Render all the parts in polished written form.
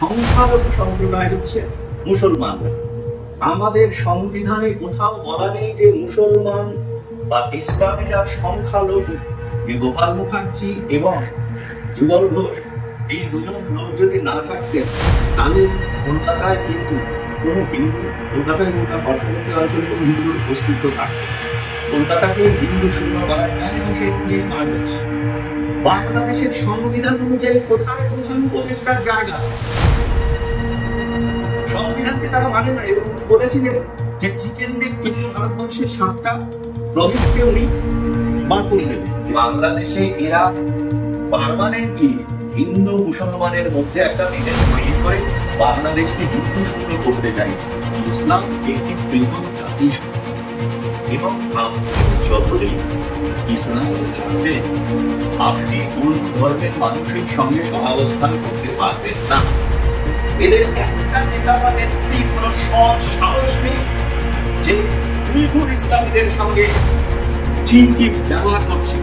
সংখ্যালঘু সম্প্রদায় হচ্ছে মুসলমানরা। আমাদের সংবিধানে কোথাও বলা নেই যে মুসলমান বা ইসলামীরা সংখ্যালঘু। গোপাল মুখার্জি এবং যুগল ঘোষ এই দুজন লোক যদি না থাকতেন তাহলে কলকাতায় কিন্তু কোনো হিন্দু, কলকাতায় গোটা পার্শ্ববর্তী অঞ্চলে কোনো হিন্দুর অস্তিত্ব থাকতো। কলকাতাকে হিন্দু শূন্য করার প্ল্যান এবং সেই নিয়ে কাজ হচ্ছে। বাংলাদেশের সংবিধান অনুযায়ী কোথায় প্রধান উপদেষ্টার জায়গা? সংবিধানকে তারা মানে না এবং বলেছিলেন যে চিকেন নেক ভারতবর্ষের 7টা প্রভিন্সকে উনি বার করে দেবেন। বাংলাদেশে এরা পার্মানেন্টলি হিন্দু মুসলমানের মধ্যে একটা বিভেদ তৈরি করে বাংলাদেশকে হিন্দু শূন্য করতে চাইছে। ইসলাম একটি বৃহৎ জাতি এবং যতদিন ইসলামের সাথে আপনি কোন ধর্মের মানুষের সঙ্গে সহাবস্থান করতে পারবেন না। এদের একটা নেতা বা নেত্রী কোনো সৎ সাহস নেই যে উইঘুর ইসলামীদের সঙ্গে চীন কি ব্যবহার করছে।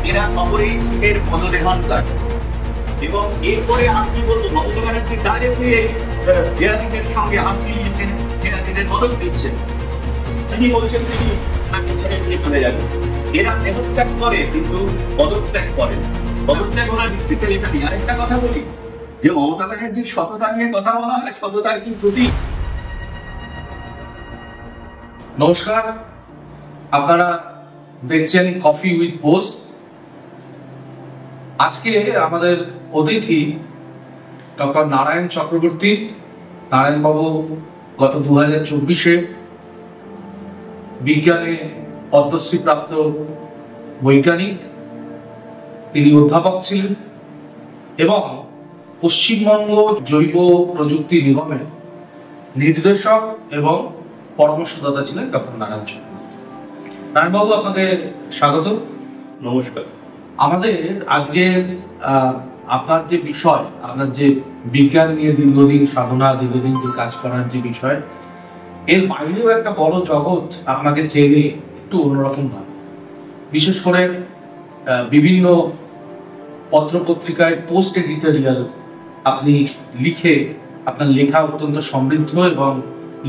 এরা সকলেই চীনের পদলেহন লাগে এবং এরপরে আপনি বলবো মমতা ব্যানার্জি ডাইরেক্টলি জেহাদিদের সঙ্গে হাত মিলিয়েছেন, জেহাদিদের মদত দিচ্ছেন। তিনি বলছেন তিনি তাকে ছেড়ে দিয়ে চলে যাবেন। এরা দেহত্যাগ করে কিন্তু পদত্যাগ করে না। পদত্যাগ ওনার ডিস্ট্রিক্টে লেখা নেই। আরেকটা কথা বলি যে মমতা ব্যানার্জির সততা নিয়ে কথা বলা হয়, সততার কি প্রতীক? নমস্কার, আপনারা দেখছেন কফি উইথ বোস। আজকে আমাদের অতিথি ডক্টর নারায়ণ চক্রবর্তী। নারায়ণবাবু গত 2024-এ বিজ্ঞানে পদ্মশ্রী প্রাপ্ত বৈজ্ঞানিক। তিনি অধ্যাপক ছিলেন এবং পশ্চিমবঙ্গ জৈব প্রযুক্তি নিগমের নির্দেশক এবং পরামর্শদাতা ছিলেন ডক্টর নারায়ণ চক্রবর্তী। নারায়ণবাবু, আপনাকে স্বাগত। নমস্কার। আমাদের আজকে আপনার যে বিষয়, আপনার যে বিজ্ঞান নিয়ে দীর্ঘদিন সাধনা, দীর্ঘদিন যে কাজ করার যে বিষয়, এর বাইরেও একটা বড় জগৎ আপনাকে চেনে একটু অন্যরকম ভাবে। বিশেষ করে বিভিন্ন পত্রপত্রিকায় পোস্ট এডিটোরিয়াল আপনি লিখে, আপনার লেখা অত্যন্ত সমৃদ্ধ এবং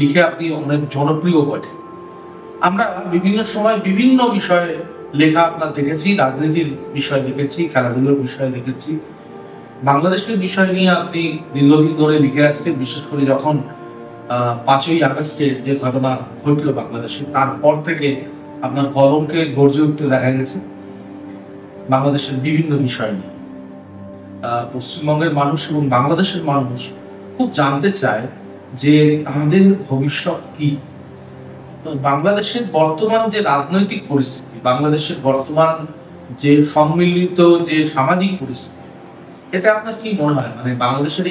লিখে আপনি অনেক জনপ্রিয় বটে। আমরা বিভিন্ন সময় বিভিন্ন বিষয়ে লেখা আপনার দেখেছি, রাজনীতির বিষয় দেখেছি, খেলাধুলোর বিষয় দেখেছি, বাংলাদেশের বিষয় নিয়ে আপনি দীর্ঘদিন ধরে লিখে আসছেন। বিশেষ করে যখন 5ই আগস্টে যে ঘটনা ঘটল বাংলাদেশে, তারপর থেকে আপনার কলমকে গর্জে উঠতে দেখা গেছে বাংলাদেশের বিভিন্ন বিষয় নিয়ে। পশ্চিমবঙ্গের মানুষ এবং বাংলাদেশের মানুষ খুব জানতে চায় যে তাদের ভবিষ্যৎ কি। তো বাংলাদেশের বর্তমান যে রাজনৈতিক পরিস্থিতি, বাংলাদেশের বর্তমান যে সম্মিলিত যে সামাজিক পরিস্থিতি, এতে আপনার কি মনে হয়, মানে বাংলাদেশের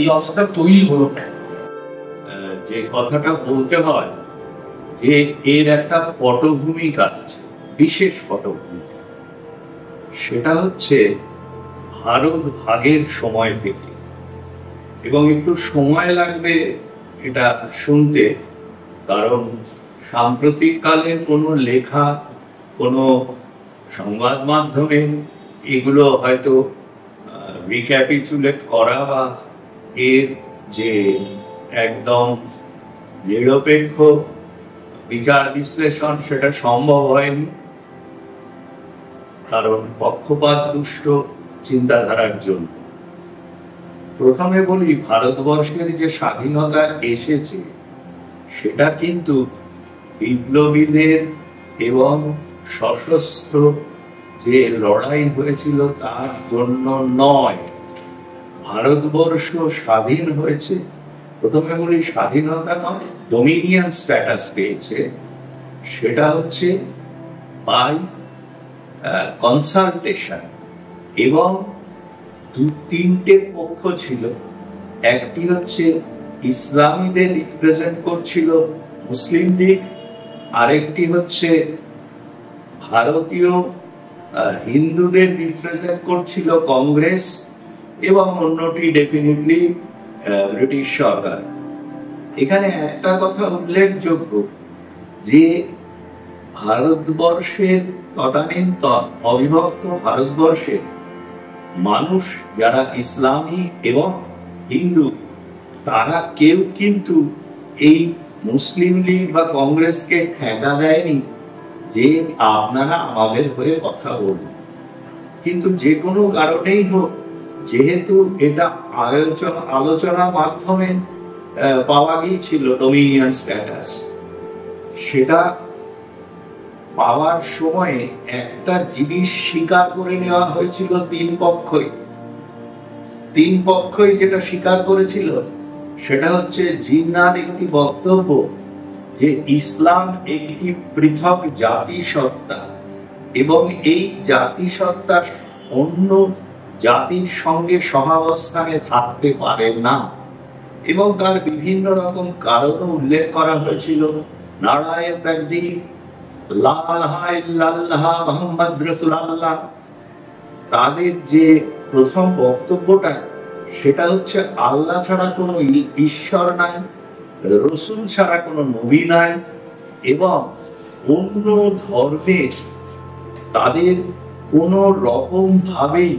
এই অবস্থা তৈরি হলো কেন? যে কথাটা বলতে হয় যে এর একটা পটভূমিকা আছে, বিশেষ পটভূমিকা। সেটা হচ্ছে ভারত ভাগের সময় থেকে, এবং একটু সময় লাগবে এটা শুনতে, কারণ সাম্প্রতিককালে কোনো লেখা, কোনো সংবাদ মাধ্যমে এগুলো হয়তো রিক্যাপিচুলেট করা বা এর যে একদম নিরপেক্ষ বিচার বিশ্লেষণ সেটা সম্ভব হয়নি, কারণ পক্ষপাত দুষ্ট চিন্তাধারার জন্য। প্রথমে বলি, ভারতবর্ষের যে স্বাধীনতা এসেছে সেটা কিন্তু বিপ্লবীদের এবং সশস্ত্র যে লড়াই হয়েছিল তার জন্য নয়। ভারতবর্ষ স্বাধীন হয়েছে, প্রথমে বলি স্বাধীনতা নয়, ডোমিনিয়ন স্ট্যাটাস পেয়েছে। সেটা হচ্ছে বাই কনসালটেশন, এবং 2-3টে পক্ষ ছিল। একটি হচ্ছে ইসলামীদের রিপ্রেজেন্ট করছিল মুসলিম লীগ, আরেকটি হচ্ছে ভারতীয় হিন্দুদের রিপ্রেজেন্ট করছিল কংগ্রেস, এবং অন্যটি ডেফিনেটলি ব্রিটিশ সরকার। এখানে একটা কথা উল্লেখযোগ্য যে ভারতবর্ষের তদানীন্তন অবিভক্ত ভারতবর্ষে মানুষ যারা ইসলামী এবং হিন্দু তারা কেউ কিন্তু এই মুসলিম লীগ বা কংগ্রেসকে ঠেকা দেয়নি যে আপনারা আমাদের হয়ে কথা বলুন। কিন্তু যে কোনো কারণেই হোক, যেহেতু এটা আলোচনার মাধ্যমে পাওয়া গিয়েছিল ডোমিনিয়ন স্ট্যাটাস, সেটা পাওয়ার সময়ে একটা জিনিস স্বীকার করে নেওয়া হয়েছিল তিন পক্ষই যেটা স্বীকার করেছিল সেটা হচ্ছে জিন্নাহর একটি বক্তব্য যে ইসলাম একটি পৃথক জাতিসত্তা এবং এই জাতিসত্তা অন্য জাতির সঙ্গে সহাবস্থানে থাকতে পারে না, এবং তার বিভিন্ন রকম কারণও উল্লেখ করা হয়েছিল। নারায়ে তাকদীর, লা ইলাহা ইল্লাল্লাহ মুহাম্মদ রাসূলুল্লাহ, তাদের যে প্রথম বক্তব্যটা সেটা হচ্ছে আল্লাহ ছাড়া কোনো ঈশ্বর নাই, রসুল ছাড়া কোনো নবী নাই, এবং অন্য ধর্মের তাদের কোনো রকম ভাবেই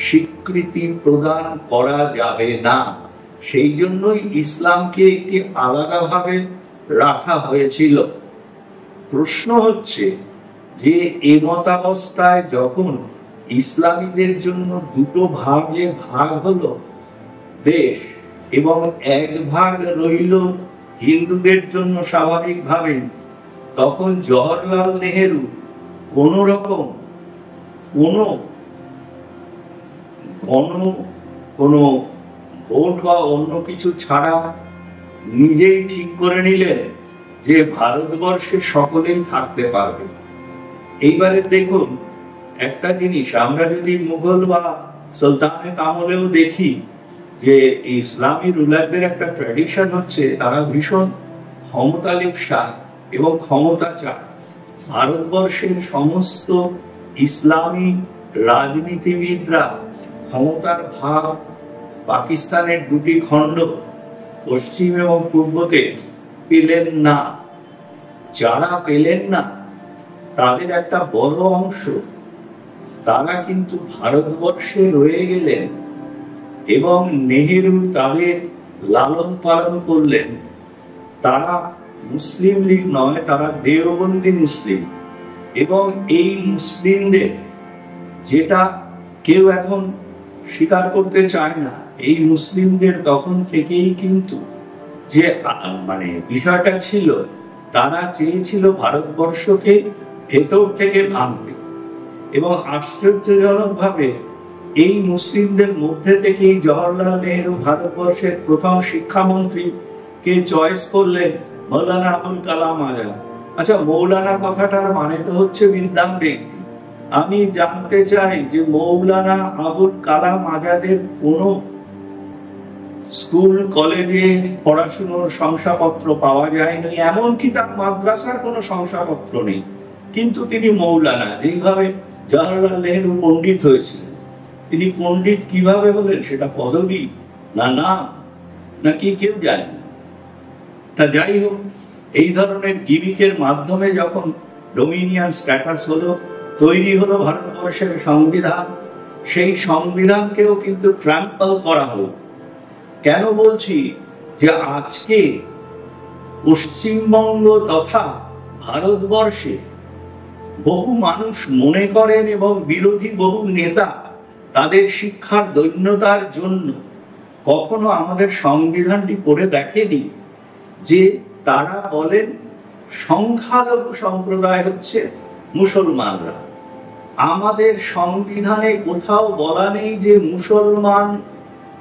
স্বীকৃতি প্রদান করা যাবে না। সেই জন্যই ইসলামকে একটি আলাদাভাবে রাখা হয়েছিল। প্রশ্ন হচ্ছে যে এমতাবস্থায় যখন ইসলামীদের জন্য দুটো ভাগে ভাগ হলো দেশ, এবং এক ভাগ রইল হিন্দুদের জন্য স্বাভাবিকভাবে, তখন জওহরলাল নেহেরু কোনো রকম কোনো ভোট বা অন্য কিছু ছাড়া নিজেই ঠিক করে নিলেন যে ভারতবর্ষে সকলেই থাকতে পারবে। এইবারে দেখুন একটা জিনিস, আমরা যদি মুঘল বা সুলতানের আমলেও দেখি যে ইসলামী রুলারদের একটা ট্র্যাডিশন হচ্ছে তারা ভীষণ ক্ষমতা লিপ্সা এবং ক্ষমতা চায়। ভারতবর্ষের সমস্ত ইসলামী রাজনীতিবিদরা ক্ষমতার ভাগ পাকিস্তানের দুটি খণ্ড পশ্চিম এবং পূর্বতে পেলেন না। যারা পেলেন না তাদের একটা বড় অংশ তারা কিন্তু ভারতবর্ষে রয়ে গেলেন, এবং নেহেরু তাদের লালন পালন করলেন। তারা মুসলিম লীগ নয়, তারা দেওবন্দি মুসলিম, এবং এই মুসলিমদের যেটা কেউ এখন স্বীকার করতে চায় না, এই মুসলিমদের তখন থেকেই কিন্তু যে বিষয়টা ছিল, তারা চেয়েছিল ভারতবর্ষকে ভেতর থেকে ভাঙতে, এবং আশ্চর্যজনকভাবে এই মুসলিমদের মধ্যে থেকেই জওহরলাল নেহেরু ভারতবর্ষের প্রথম শিক্ষামন্ত্রীকে চয়েস করলেন মৌলানা আবুল কালাম আজাদ। আচ্ছা, মৌলানা কথাটার মানে তো হচ্ছে বিদ্বান ব্যক্তি। আমি জানতে চাই যে মৌলানা আবুল কালাম আজাদের কোনো স্কুল কলেজে পড়াশুনোর শংসাপত্র পাওয়া যায়নি, এমনকি তার মাদ্রাসার কোনো শংসাপত্র নেই, কিন্তু তিনি মৌলানা। যেইভাবে জওহরলাল নেহেরু পণ্ডিত হয়েছিলেন, তিনি পণ্ডিত কিভাবে হলেন সেটা পদবী না নাম নাকি কেউ জানে না। তা যাই হোক, এই ধরনের গিমিকের মাধ্যমে যখন ডোমিনিয়ন স্ট্যাটাস হলো, তৈরি হলো ভারতবর্ষের সংবিধান, সেই সংবিধানকেও কিন্তু ট্রাম্পল করা হলো। কেন বলছি যে আজকে পশ্চিমবঙ্গ তথা ভারতবর্ষে বহু মানুষ মনে করেন এবং বিরোধী বহু নেতা তাদের শিক্ষার দৈন্যতার জন্য কখনো আমাদের সংবিধানটি পড়ে দেখেনি, যে তারা বলেন সংখ্যালঘু সম্প্রদায় হচ্ছে মুসলমানরা। আমাদের সংবিধানে কোথাও বলা নেই যে মুসলমান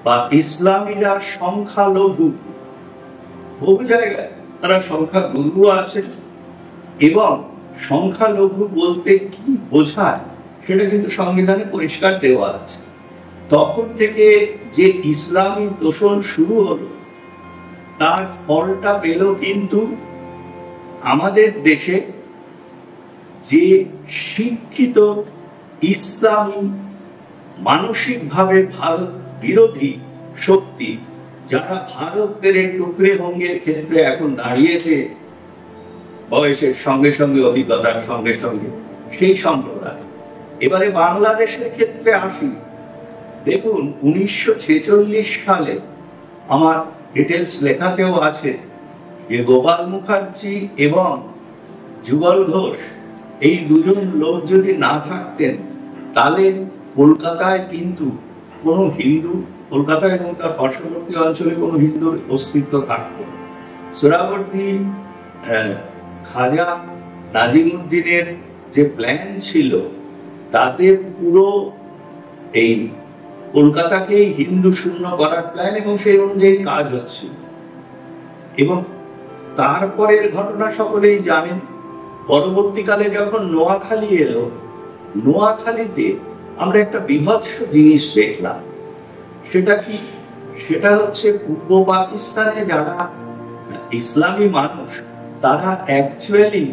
বা ইসলামীরা সংখ্যালঘু। বহু জায়গায় তারা সংখ্যাগুরু আছে, এবং সংখ্যালঘু বলতে কি বোঝায় সেটা কিন্তু সংবিধানে পরিষ্কার দেওয়া আছে। তখন থেকে যে ইসলামী দোষণ শুরু হলো, তার ফলটা পেল কিন্তু আমাদের দেশে যে শিক্ষিত ইসলামী মানসিকভাবে ভারত বিরোধী শক্তি, যারা ভারতের টুকরে ভঙ্গের ক্ষেত্রে এখন দাঁড়িয়েছে বয়সের সঙ্গে সঙ্গে, অভিজ্ঞতার সঙ্গে সঙ্গে, সেই সম্প্রদায়। এবারে বাংলাদেশের ক্ষেত্রে আসি, দেখুন 1946 সালে আমার ডিটেলস লেখাতেও আছে যে গোপাল মুখার্জি এবং যুগল ঘোষ এই দুজন লোক যদি না থাকতেন তাহলে কলকাতায় কিন্তু কোনো হিন্দু, কলকাতা এবং তার পার্শ্ববর্তী অঞ্চলে কোনো হিন্দুর অস্তিত্ব থাকত না। সোহরাওয়ার্দী, খাজা নাজিমুদ্দিনের যে প্ল্যান ছিল তাতে পুরো এই কলকাতাকেই হিন্দু শূন্য করার প্ল্যান এবং সেই অনুযায়ী কাজ হচ্ছে। এবং তারপরের ঘটনা সকলেই জানেন, পরবর্তীকালে যখন নোয়াখালী এলো, নোয়াখালীতে আমরা একটা বিভৎস জিনিস দেখলাম। সেটা কি? সেটা হচ্ছে পূর্ব পাকিস্তানে যারা ইসলামী মানুষ তারা অ্যাকচুয়ালি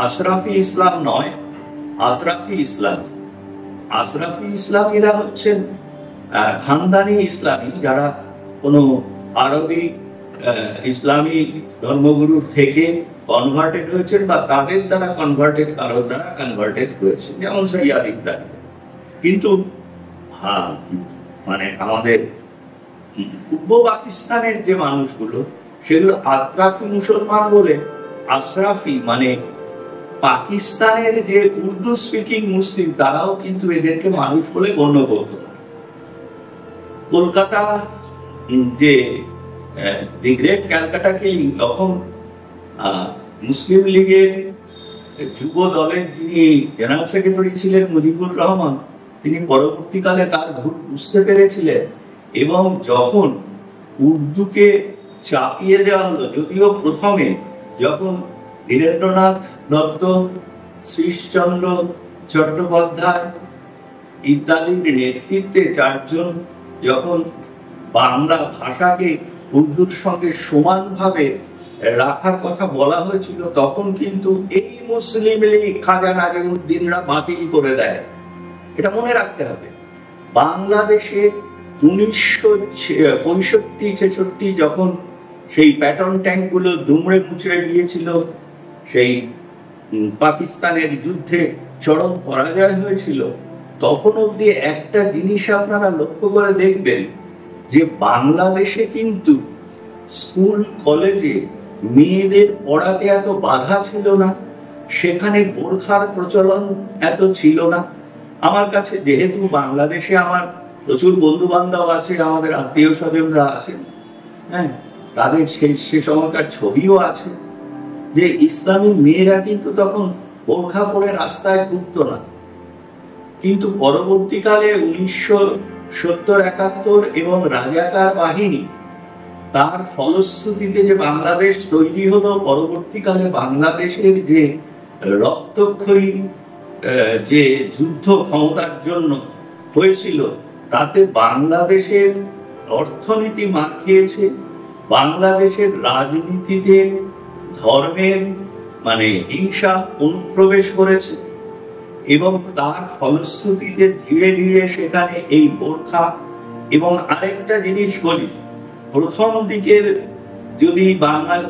আশরাফি ইসলাম নয়, আতরাফি ইসলাম। আশরাফি ইসলামীরা হচ্ছেন খানদানি ইসলামী, যারা কোনো আরবি ইসলামী ধর্মগুরুর থেকে কনভার্টেড হয়েছেন বা তাদের দ্বারা কনভার্টেড, কারোর দ্বারা কনভার্টেড হয়েছেন, যেমন সৈয়াদ ইত্যাদি। কিন্তু মানে আমাদের পূর্ব পাকিস্তানের যে মানুষগুলো সেগুলো আতরাফি মুসলমান বলে আশরাফি মানে পাকিস্তানের যে উর্দু স্পিকিং মুসলিম তারাও কিন্তু এদেরকে মানুষ বলে গণ্য করত না। কলকাতা যে দি গ্রেট ক্যালকাটা কিলিং, তখন মুসলিম লীগের যুব দলের যিনি জেনারেল সেক্রেটারি ছিলেন মুজিবুর রহমান, তিনি পরবর্তীকালে তার ভুল বুঝতে পেরেছিলেন এবং যখন উর্দুকে চাপিয়ে দেওয়া হলো, যদিও প্রথমে যখন ধীরেন্দ্রনাথ দত্ত, শ্রীশচন্দ্র চট্টোপাধ্যায় ইত্যাদির নেতৃত্বে চারজন যখন বাংলা ভাষাকে উর্দুর সঙ্গে সমানভাবে রাখার কথা বলা হয়েছিল, তখন কিন্তু এই মুসলিম লীগ, খাজা নাজিমুদ্দিনরা বাতিল করে দেয়। এটা মনে রাখতে হবে। বাংলাদেশে 1965-66 যখন সেই প্যাটার্ন ট্যাঙ্কগুলো দুমড়ে মুচড়ে গিয়েছিল, সেই পাকিস্তানের যুদ্ধে চরম পরাজয় হয়েছিল, তখন অবধি একটা জিনিস আপনারা লক্ষ্য করে দেখবেন যে বাংলাদেশে কিন্তু স্কুল কলেজে মেয়েদের পড়াতে এত বাধা ছিল না, সেখানে বোরখার প্রচলন এত ছিল না। আমার কাছে যেহেতু বাংলাদেশে আমার প্রচুর বন্ধু বান্ধব আছে, আমাদের আত্মীয় স্বজনরা আছেন, হ্যাঁ, তাদের সে সময়কার ছবিও আছে যে ইসলামী মেয়েরা কিন্তু তখন বোরখা পরে রাস্তায় ঘুরত না। কিন্তু পরবর্তীকালে 1970-71 এবং রাজাকার বাহিনী, তার ফলশ্রুতিতে যে বাংলাদেশ তৈরি হলো, পরবর্তীকালে বাংলাদেশের যে রক্তক্ষয়ী যে যুদ্ধ ক্ষমতার জন্য হয়েছিল, তাতে বাংলাদেশের অর্থনীতি মার খেয়েছে, বাংলাদেশের রাজনীতিতে ধর্মের মানে হিংসা অনুপ্রবেশ করেছে এবং তার ফলশ্রুতিতে ধীরে ধীরে সেখানে এই বোরখা। এবং আরেকটা জিনিস বলি, প্রথম দিকের যদি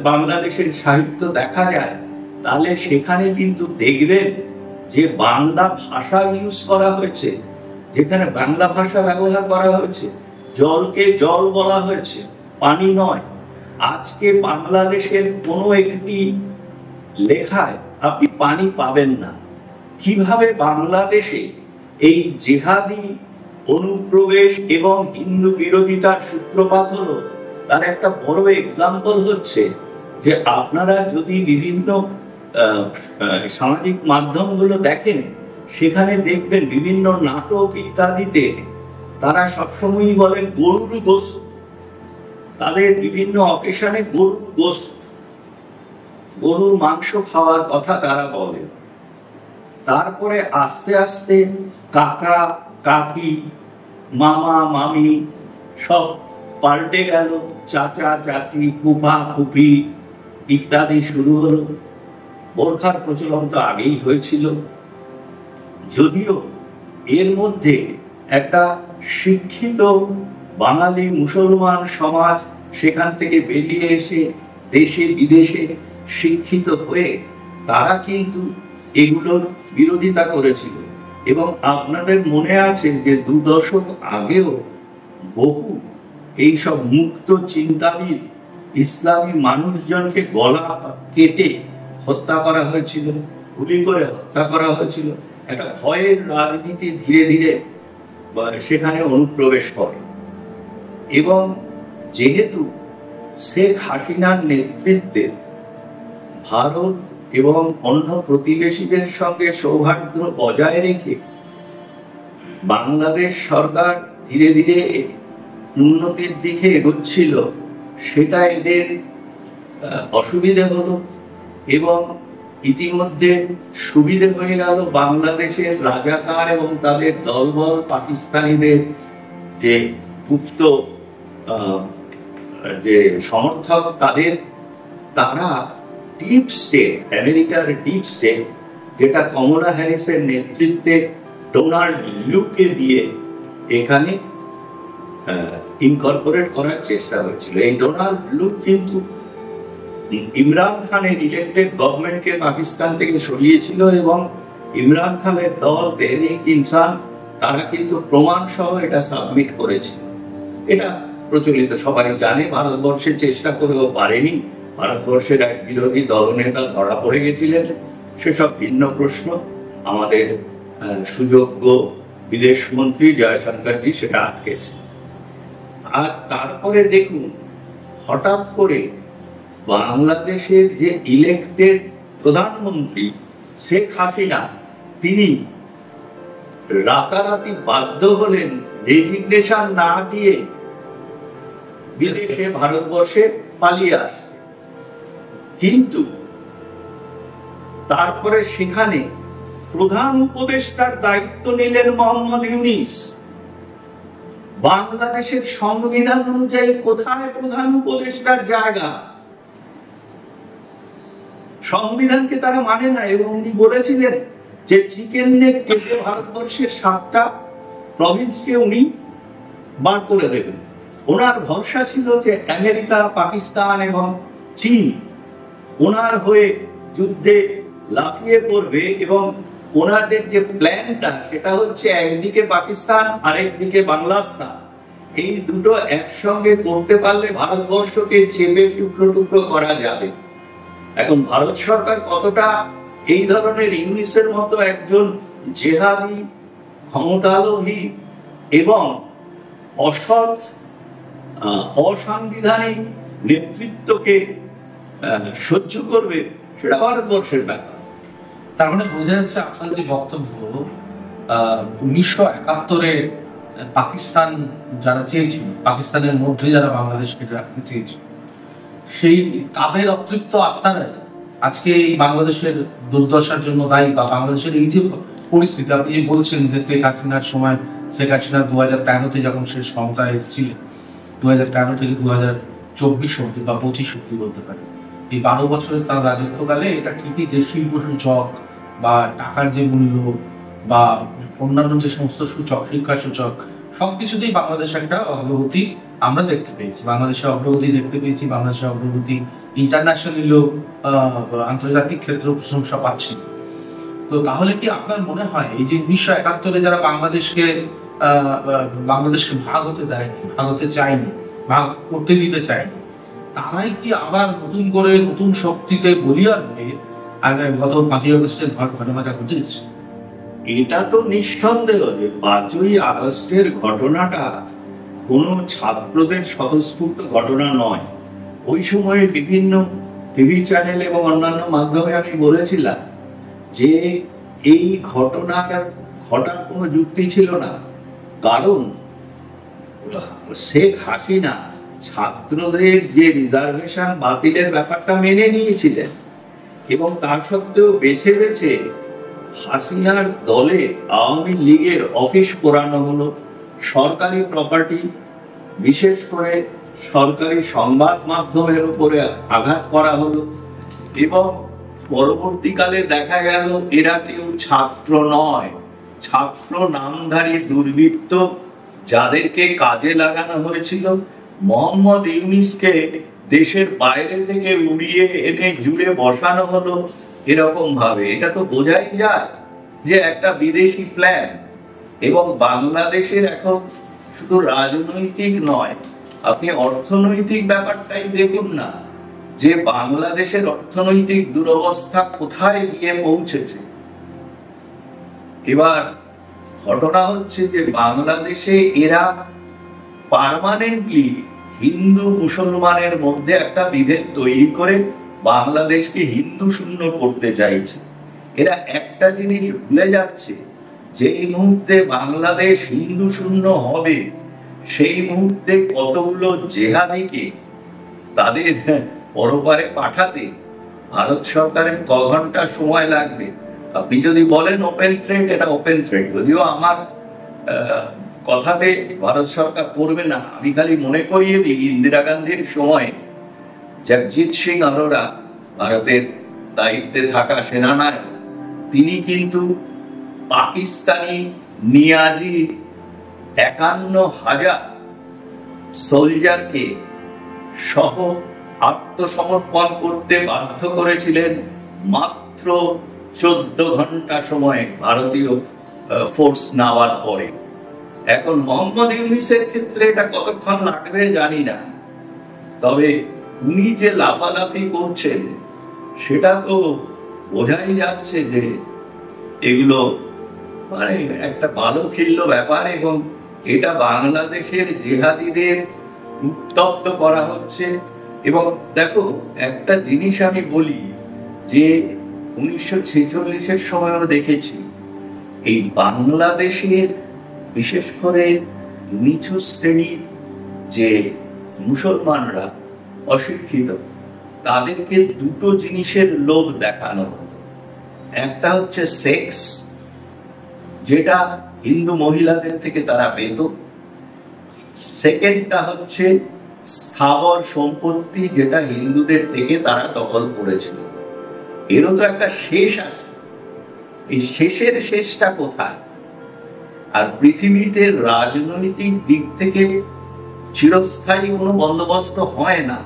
বাংলাদেশের সাহিত্য দেখা যায়, তাহলে সেখানে কিন্তু দেখবেন যে বাংলা ভাষা ইউজ করা হয়েছে, যেখানে বাংলা ভাষা ব্যবহার করা হয়েছে, জলকে জল বলা হয়েছে, পানি নয়। আজকে বাংলাদেশের কোনো একটি লেখায় আপনি পানি পাবেন না। কিভাবে বাংলাদেশে এই জিহাদি অনুপ্রবেশ এবং হিন্দু বিরোধিতার সূত্রপাত হলো, তার একটা বড় এক্সাম্পল হচ্ছে যে আপনারা যদি বিভিন্ন সামাজিক মাধ্যমগুলো দেখেন, সেখানে দেখবেন বিভিন্ন নাটক ইত্যাদিতে তারা সবসময়ই বলেন গরুর গোশত। তাদের বিভিন্ন অকেশনে গরুর গোশত, গরুর মাংস খাওয়ার কথা তারা বলে। তারপরে আস্তে আস্তে কাকা কাকি, মামা মামি সব পাল্টে গেল, চাচা চাচি, ফুফা ফুফি ইত্যাদি শুরু হলো। বোরখার প্রচলন তো আগেই হয়েছিল, যদিও এর মধ্যে একটা শিক্ষিত বাঙালি মুসলমান সমাজ সেখান থেকে বেরিয়ে এসে দেশে বিদেশে শিক্ষিত হয়ে তারা কিন্তু এগুলোর বিরোধিতা করেছিল। এবং আপনাদের মনে আছে যে 2 দশক আগেও বহু এইসব মুক্ত চিন্তাবিদ ইসলামী মানুষজনকে গলা কেটে হত্যা করা হয়েছিল, গুলি করে হত্যা করা হয়েছিল। একটা ভয়ের রাজনীতি ধীরে ধীরে সেখানে অনুপ্রবেশ করে। এবং যেহেতু শেখ হাসিনার নেতৃত্বে ভারত এবং অন্য প্রতিবেশীদের সঙ্গে সৌহার্দ্য বজায় রেখে বাংলাদেশ সরকার ধীরে ধীরে উন্নতির দিকে এগোচ্ছিল, সেটা এদের অসুবিধে হলো এবং ইতিমধ্যে সুবিধে হয়ে গেল তাদের রাজাকার এবং তাদের দলবল পাকিস্তানিদের যে গুপ্ত যে সমর্থক তারা ডিপ স্টেট, আমেরিকার ডিপ স্টেট, যেটা কমলা হ্যারিসের নেতৃত্বে ডোনাল্ড লুককে দিয়ে এখানে ইনকর্পোরেট করার চেষ্টা হয়েছিল। এই ডোনাল্ড লুক কিন্তু ইমরান খানের ইলেক্টেড গভর্নমেন্টকে পাকিস্তান থেকে সরিয়েছিল এবং ইমরান খানের দল তেহরিক ইনসান তারা কিন্তু প্রমাণ সহ এটা সাবমিট করেছিল। এটা প্রচলিত, সবাই জানে। ভারতবর্ষে চেষ্টা করেও পারেনি, ভারতবর্ষের এক বিরোধী দলনেতা ধরা পড়ে গেছিলেন, সেসব ভিন্ন প্রশ্ন। আমাদের সুযোগ্য বিদেশ মন্ত্রী জয়শঙ্করজি সেটা আটকেছে। আর তারপরে দেখুন, হঠাৎ করে বাংলাদেশের যে ইলেক্টেড প্রধানমন্ত্রী শেখ হাসিনা, তিনি রাতারাতি বাধ্য হলেন রেজিগনেশন না দিয়ে বিদেশে ভারতবর্ষে পালিয়ে আসতে। কিন্তু তারপরে সেখানে প্রধান উপদেষ্টার দায়িত্ব নিলেন মোহাম্মদ ইউনূস। বাংলাদেশের সংবিধান অনুযায়ী কোথায় প্রধান উপদেষ্টার জায়গা? সংবিধানকে তারা মানে না। এবং উনি বলেছিলেন যে চিকেন নেক কেটে ভারতবর্ষের 7টা প্রভিন্সকে উনি বার করে দেবেন। ওনার ভরসা ছিল যে আমেরিকা, পাকিস্তান এবং চীন ওনার হয়ে যুদ্ধে লাফিয়ে পড়বে এবং ওনাদের যে প্ল্যানটা সেটা হচ্ছে একদিকে পাকিস্তান আরেকদিকে বাংলাদেশ, এই দুটো একসঙ্গে করতে পারলে ভারতবর্ষকে চেপে টুকরো টুকরো করা যাবে। এখন ভারত সরকার কতটা এই ধরনের ইউনূসের মতো একজন জেহাদি, ক্ষমতালোভী এবং অসৎ, অসাংবিধানিক নেতৃত্বকে সহ্য করবে, সেটা ভারতবর্ষের ব্যাপার। তার মানে বোঝা যাচ্ছে আপনার যে বক্তব্য 1971-এ পাকিস্তান যারা চেয়েছিল, পাকিস্তানের মধ্যে যারা বাংলাদেশকে রাখতে চেয়েছিল, সেই তাদের অতৃপ্ত আত্মারা আজকে এই বাংলাদেশের দুর্দশার জন্য দায়ী, বা বাংলাদেশের এই যে পরিস্থিতি আপনি যে বলছেন যে শেখ হাসিনার সময়, শেখ হাসিনা 2013-তে যখন শেষ ক্ষমতায় এসেছিলেন, 2013 থেকে 2024 অব্দি বা 25 অব্দি বলতে পারি, এই 12 বছরের তার রাজত্বকালে এটা ঠিকই যে শিল্প সূচক বা টাকার যে মূল্য বা অন্যান্য যে সমস্ত সূচক, শিক্ষা সূচক, সবকিছুতেই বাংলাদেশ একটা অগ্রগতি আমরা দেখতে পেয়েছি। বাংলাদেশের অগ্রগতি দেখতে পেয়েছি, বাংলাদেশের অগ্রগতি ইন্টারন্যাশনালিও আন্তর্জাতিক ক্ষেত্রে প্রশংসা পাচ্ছে। তো তাহলে কি আপনার মনে হয় এই যে 1971-এ যারা বাংলাদেশকে ভাগ হতে দেয়নি, ভাগ হতে চায়নি, ভাগ করতে দিতে চায়নি, তারাই কি আবার নতুন করে নতুন শক্তিতে বলিয়ান হয়ে গত 5ই আগস্টের ঘটনাটা ঘটেছে? এটা তো নিঃসন্দেহ যে 5ই আগস্টের ঘটনাটা কোনো ছাত্রদের স্বতঃস্ফূর্ত ঘটনা নয়। ওই সময়ে বিভিন্ন টিভি চ্যানেল এবং অন্যান্য মাধ্যমে আমি বলেছিলাম যে এই ঘটনার ঘটার কোনো যুক্তি ছিল না, কারণ শেখ হাসিনা ছাত্রদের যে রিজার্ভেশন বাতিলের ব্যাপারটা মেনে নিয়েছিলেন এবং তা সত্ত্বেও বেছে বেছে হাসিনার দলে আওয়ামী লীগের অফিস পোড়ানো হলো, সরকারি প্রপার্টি, বিশেষ করে সরকারি সংবাদ মাধ্যমের উপরে আঘাত করা হলো এবং পরবর্তীকালে দেখা গেল এরা কেউ ছাত্র নয়, ছাত্র নামধারী দুর্বৃত্ত যাদেরকে কাজে লাগানো হয়েছিল। মোহাম্মদ ইউনূসকে দেশের বাইরে থেকে উড়িয়ে এনে জুড়ে বসানো হলো এরকম ভাবে। এটা তো বোঝাই যায় যে একটা বিদেশি প্ল্যান, এবং বাংলাদেশের এখন শুধু রাজনৈতিক নয়, আপনি অর্থনৈতিক ব্যাপারটাই দেখুন না, যে বাংলাদেশের অর্থনৈতিক দুরবস্থা কোথায় গিয়ে পৌঁছেছে। এবার ঘটনা হচ্ছে যে বাংলাদেশে এরা পার্মানেন্টলি হিন্দু মুসলমানের মধ্যে একটা বিভেদ তৈরি করে বাংলাদেশকে হিন্দু শূন্য করতে চাইছে। এরা একটা জিনিস ভুলে যাচ্ছে, যেই মুহূর্তে বাংলাদেশ হিন্দু শূন্য হবে সেই মুহূর্তে কতগুলো জেহাদিকে তাদের পরপারে পাঠাতে ভারত সরকারের ক ঘন্টা সময় লাগবে। আপনি যদি বলেন ওপেন থ্রেট, এটা ওপেন থ্রেট, যদিও আমার কথাতে ভারত সরকার করবে না। আমি খালি মনে করিয়ে দিই, ইন্দিরা গান্ধীর সময় জগজিৎ সিং আরোরা, ভারতের দায়িত্বে থাকা সেনানায়ক, তিনি কিন্তু পাকিস্তানি নিয়াজি 51,000 সোলজারকে সহ আত্মসমর্পণ করতে বাধ্য করেছিলেন মাত্র 14 ঘন্টা সময়ে ভারতীয় ফোর্স নেওয়ার পরে। এখন মোহাম্মদ ইউনূসের ক্ষেত্রে এটা কতক্ষণ লাগবে জানি না, তবে উনি যে লাফালাফি করছেন সেটা তো বোঝাই যাচ্ছে যে এগুলো মানে একটা ভালো খেলল ব্যাপার, এবং এটা বাংলাদেশের জেহাদিদের উত্তপ্ত করা হচ্ছে। এবং দেখো, একটা জিনিস আমি বলি যে 1946-এর সময়ও দেখেছি এই বাংলাদেশের বিশেষ করে নিচু শ্রেণীর যে মুসলমানরা অশিক্ষিত, তাদেরকে দুটো জিনিসের লোভ দেখানো হতো। একটা হচ্ছে সেক্স, যেটা হিন্দু মহিলাদের থেকে তারা পেত। সেকেন্ডটা হচ্ছে স্থাবর সম্পত্তি, যেটা হিন্দুদের থেকে তারা দখল করেছিল। এরও তো একটা শেষ আছে, এই শেষের শেষটা কোথায়? আর পৃথিবীতে রাজনৈতিক দিক থেকে চিরস্থায়ী কোনো বন্দোবস্ত হয় না।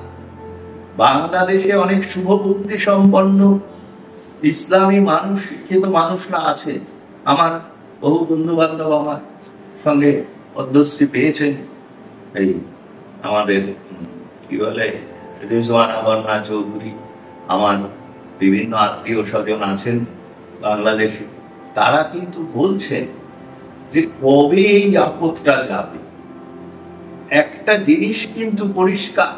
বাংলাদেশে অনেক শুভবুদ্ধি সম্পন্ন ইসলামী মানুষ, শিক্ষিত মানুষরা আছে। আমার বহু বন্ধু বান্ধব আমার সঙ্গে পদ্মশ্রী পেয়েছেন, এই আমাদের কি বলে রিজওয়ানা বন্যা চৌধুরী, আমার বিভিন্ন আত্মীয় স্বজন আছেন বাংলাদেশে, তারা কিন্তু বলছেন যে কবে এই আপদটা যাবে। একটা জিনিস কিন্তু পরিষ্কার,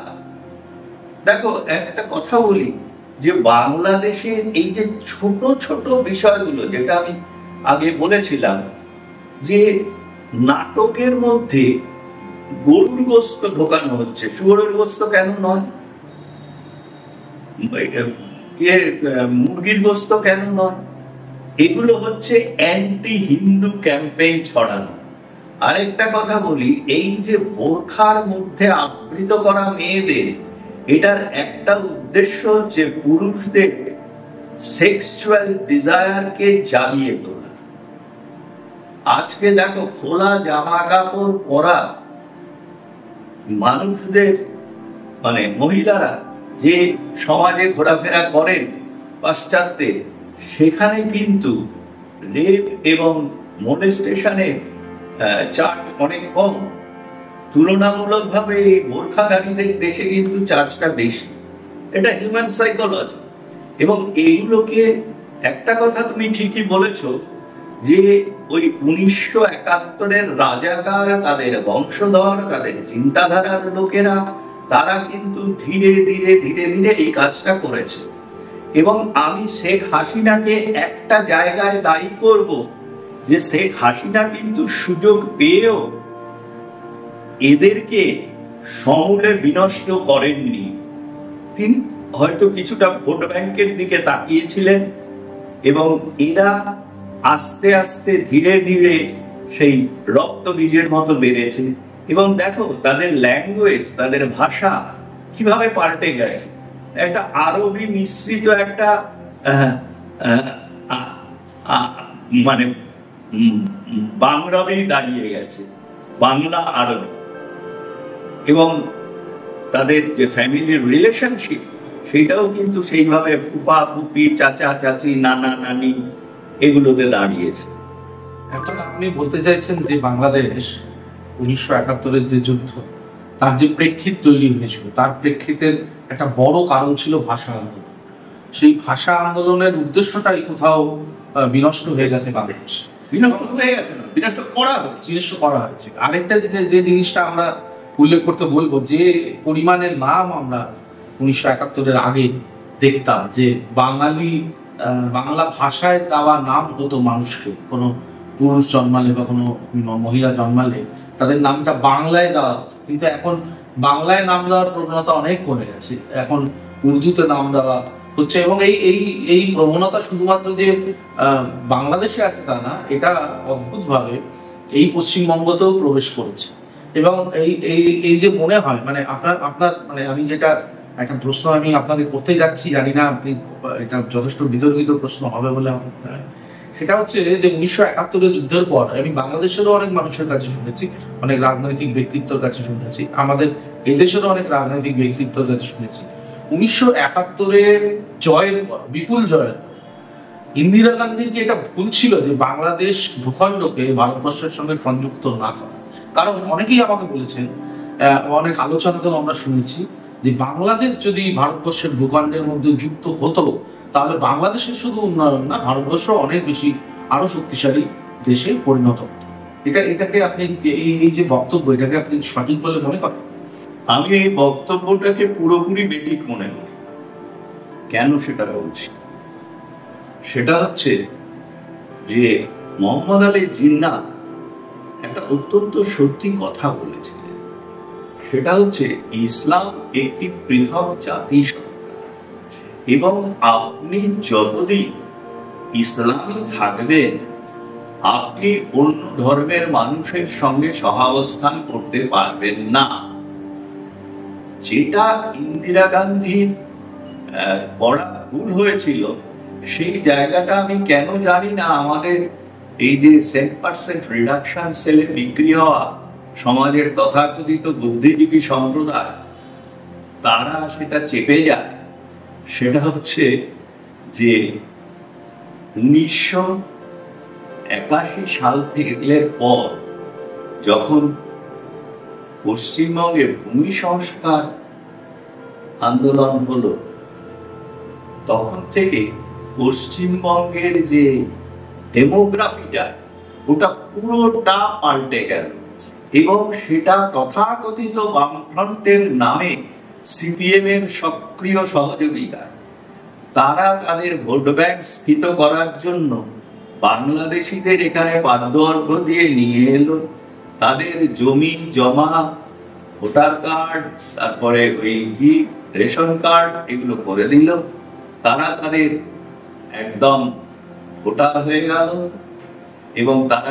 দেখো একটা কথা বলি, যে বাংলাদেশের এই যে ছোট ছোট বিষয়গুলো, যেটা আমি আগে বলেছিলাম, যে নাটকের মধ্যে গরুর গোস্ত ঢোকানো হচ্ছে, শুয়োরের গোস্ত কেন নয়, মুরগির গোস্ত কেন নয়, এগুলো হচ্ছে অ্যান্টি হিন্দু ক্যাম্পেইন ছড়ানো। আরেকটা কথা বলি, এই যে বোরখার মধ্যে আবৃত করা মেয়েদের, এটার একটা উদ্দেশ্য হচ্ছে পুরুষদের সেক্সুয়াল ডিজায়ারকে জাগিয়ে তোলা। আজকে দেখো, খোলা জামা কাপড় পরা মানুষদের, মানে মহিলারা যে সমাজে ঘোরাফেরা করেন পাশ্চাত্যে, সেখানে কিন্তু রেপ এবং মোলেস্টেশনের চার্জ অনেক কম। তুলনামূলকভাবে এই বোরখাধারীদের দেশে কিন্তু চার্জটা বেশি। এটা হিউম্যান সাইকোলজি। এবং এইগুলোকে, একটা কথা তুমি ঠিকই বলেছ, যে ওই 1971-এর রাজাকার, তাদের বংশধর, তাদের চিন্তাধারার লোকেরা, তারা কিন্তু ধীরে ধীরে ধীরে ধীরে এই কাজটা করেছে। এবং আমি শেখ হাসিনাকে একটা জায়গায় দায়ী করব, যে শেখ হাসিনা কিন্তু সুযোগ পেয়েও এদেরকে সমূলে বিনষ্ট করেননি। তিনি হয়তো কিছুটা ভোট ব্যাংকের দিকে তাকিয়েছিলেন, এবং এরা আস্তে আস্তে ধীরে ধীরে সেই রক্ত বীজের মতো বেড়েছে। এবং দেখো, তাদের ল্যাঙ্গুয়েজ, তাদের ভাষা কিভাবে পাল্টে গেছে। একটা আরবি মিশ্রিত একটা মানে বাংলাবি দাঁড়িয়ে গেছে, বাংলা আরবি। এবং তাদের যে ফ্যামিলির রিলেশনশিপ, সেটাও কিন্তু সেইভাবে ফুপা ফুপি, চাচা চাচি, নানা নানি, এগুলোতে দাঁড়িয়েছে। এখন আপনি বলতে চাইছেন যে বাংলাদেশ 1971-এর যে যুদ্ধ, তার যে প্রেক্ষিত তৈরি হয়েছিল, তার প্রেক্ষিতের একটা বড় কারণ ছিল ভাষা আন্দোলন। সেই ভাষা আন্দোলনের উদ্দেশ্যটাই কোথাও বিনষ্ট হয়ে গেছে বাংলাদেশ। বিনষ্ট হয়ে গেছে না, বিনষ্ট করা হয়েছে। জিনিসটা করা হয়েছে। আরেকটা যে জিনিসটা আমরা উল্লেখ করতে বলবো, যে পরিমাণের নাম আমরা 1971-এর আগে দেখতাম, যে বাংলা ভাষায় দেওয়া নাম হতো মানুষকে, কোনো পুরুষ জন্মালে বা কোনো মহিলা জন্মালে তাদের নামটা বাংলায় দেওয়া হতো, কিন্তু এখন বাংলায় নাম দেওয়ার প্রবণতা অনেক কমে গেছে। এখন উর্দুতে নাম দেওয়া হচ্ছে, এবং এই প্রবণতা শুধুমাত্র যে বাংলাদেশে আছে তা না, এটা অদ্ভুতভাবে এই পশ্চিমবঙ্গতেও প্রবেশ করেছে। এবং এই যে মনে হয়, মানে আপনার মানে আমি যেটা একটা প্রশ্ন আমি আপনাকে করতে যাচ্ছি, জানি না আপনি এটা যথেষ্ট বিতর্কিত প্রশ্ন হবে বলে আমার মনে হয়, সেটা হচ্ছে যে 1971-এর যুদ্ধের পর আমি বাংলাদেশেরও অনেক মানুষের কাছে শুনেছি, অনেক রাজনৈতিক ব্যক্তিত্বের কাছে শুনেছি, আমাদের এদেশেরও অনেক রাজনৈতিক ব্যক্তিত্বের কাছে শুনেছি, 1971-এর জয়ের পর, বিপুল জয়ের পর ইন্দিরা গান্ধীর কি এটা ভুল ছিল যে বাংলাদেশ ভূখণ্ডকে ভারতবর্ষের সঙ্গে সংযুক্ত না করা? কারণ অনেকেই আমাকে বলেছেন, অনেক আলোচনাতেও আমরা শুনেছি যে বাংলাদেশ যদি ভারতবর্ষের ভূখণ্ডের মধ্যে যুক্ত হতো, তাহলে বাংলাদেশের শুধু উন্নয়ন না, ভারতবর্ষ অনেক বেশি আরো শক্তিশালী দেশে পরিণত হতো। এটাকে আপনি এই যে বক্তব্য, এটাকে আপনি সঠিক বলে মনে করেন? আমি এই বক্তব্যটাকে পুরোপুরি বেঠিক মনে করি। কেন সেটা বলছি? সেটা হচ্ছে যে মোহাম্মদ আলী জিন্নাহ একটা অত্যন্ত সত্যি কথা বলেছিলেন। সেটা হচ্ছে ইসলাম একটি পৃথক জাতিসত্তা, এবং আপনি যতদিন ইসলামী থাকবেন আপনি অন্য ধর্মের মানুষের সঙ্গে সহাবস্থান করতে পারবেন না। যেটা ইন্দিরা গান্ধীর করা ভুল হয়েছিল, সেই জায়গাটা আমি কেন জানি না আমাদের এই যে 7% রিডাকশন সেলে বিক্রি হওয়া সমাজের তথাকথিত বুদ্ধিজীবী সম্প্রদায়, তারা সেটা চেপে যায়। সেটা হচ্ছে যে 1981 সাল থেকে পর যখন পশ্চিমবঙ্গে ভূমি সংস্কার আন্দোলন হলো, তখন থেকে পশ্চিমবঙ্গের যে ডেমোগ্রাফিটা, ওটা পুরোটা পাল্টে গেল, এবং সেটা তথাকথিত বামফ্রন্টের নামে সিপিএম এর সক্রিয় সহযোগিতা, তারা তাদের ভোট ব্যাংক স্থিত করার জন্য বাংলাদেশিদের এখানে বাদ্যঅর্ঘ দিয়ে নিয়ে এলো, তাদের জমি জমা, ভোটার কার্ড, তারপরে ওই রেশন কার্ড, এগুলো করে দিল। তারা তাদের একদম ভোটার হয়ে গেল, এবং তারা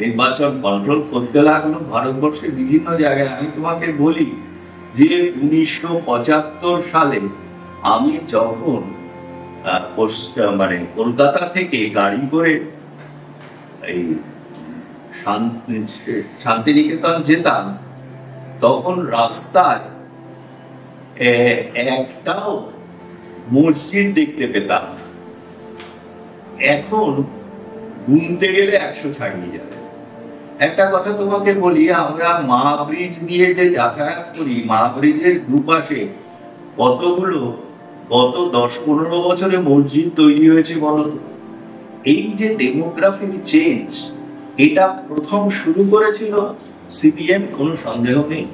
নির্বাচন কন্ট্রোল করতে লাগলো ভারতবর্ষের বিভিন্ন জায়গায়। আমি তোমাকে বলি যে 1975 সালে আমি যখন মানে কলকাতা থেকে গাড়ি করে এই শান্তিনিকেতন যেতাম, তখন রাস্তায় একটাও মসজিদ দেখতে পেতাম। এখন গুনতে গেলে 100 ছাড়িয়ে যাবে। একটা কথা তোমাকে বলি, আমরা মা ব্রিজ দিয়ে যে যাতায়াত করি, মা ব্রিজের দুপাশে কতগুলো গত 10-15 বছরে মসজিদ তৈরি হয়েছে বলো। এই যে ডেমোগ্রাফির চেঞ্জ, এটা প্রথম শুরু করেছিল সিপিএম, কোনো সন্দেহ নেই।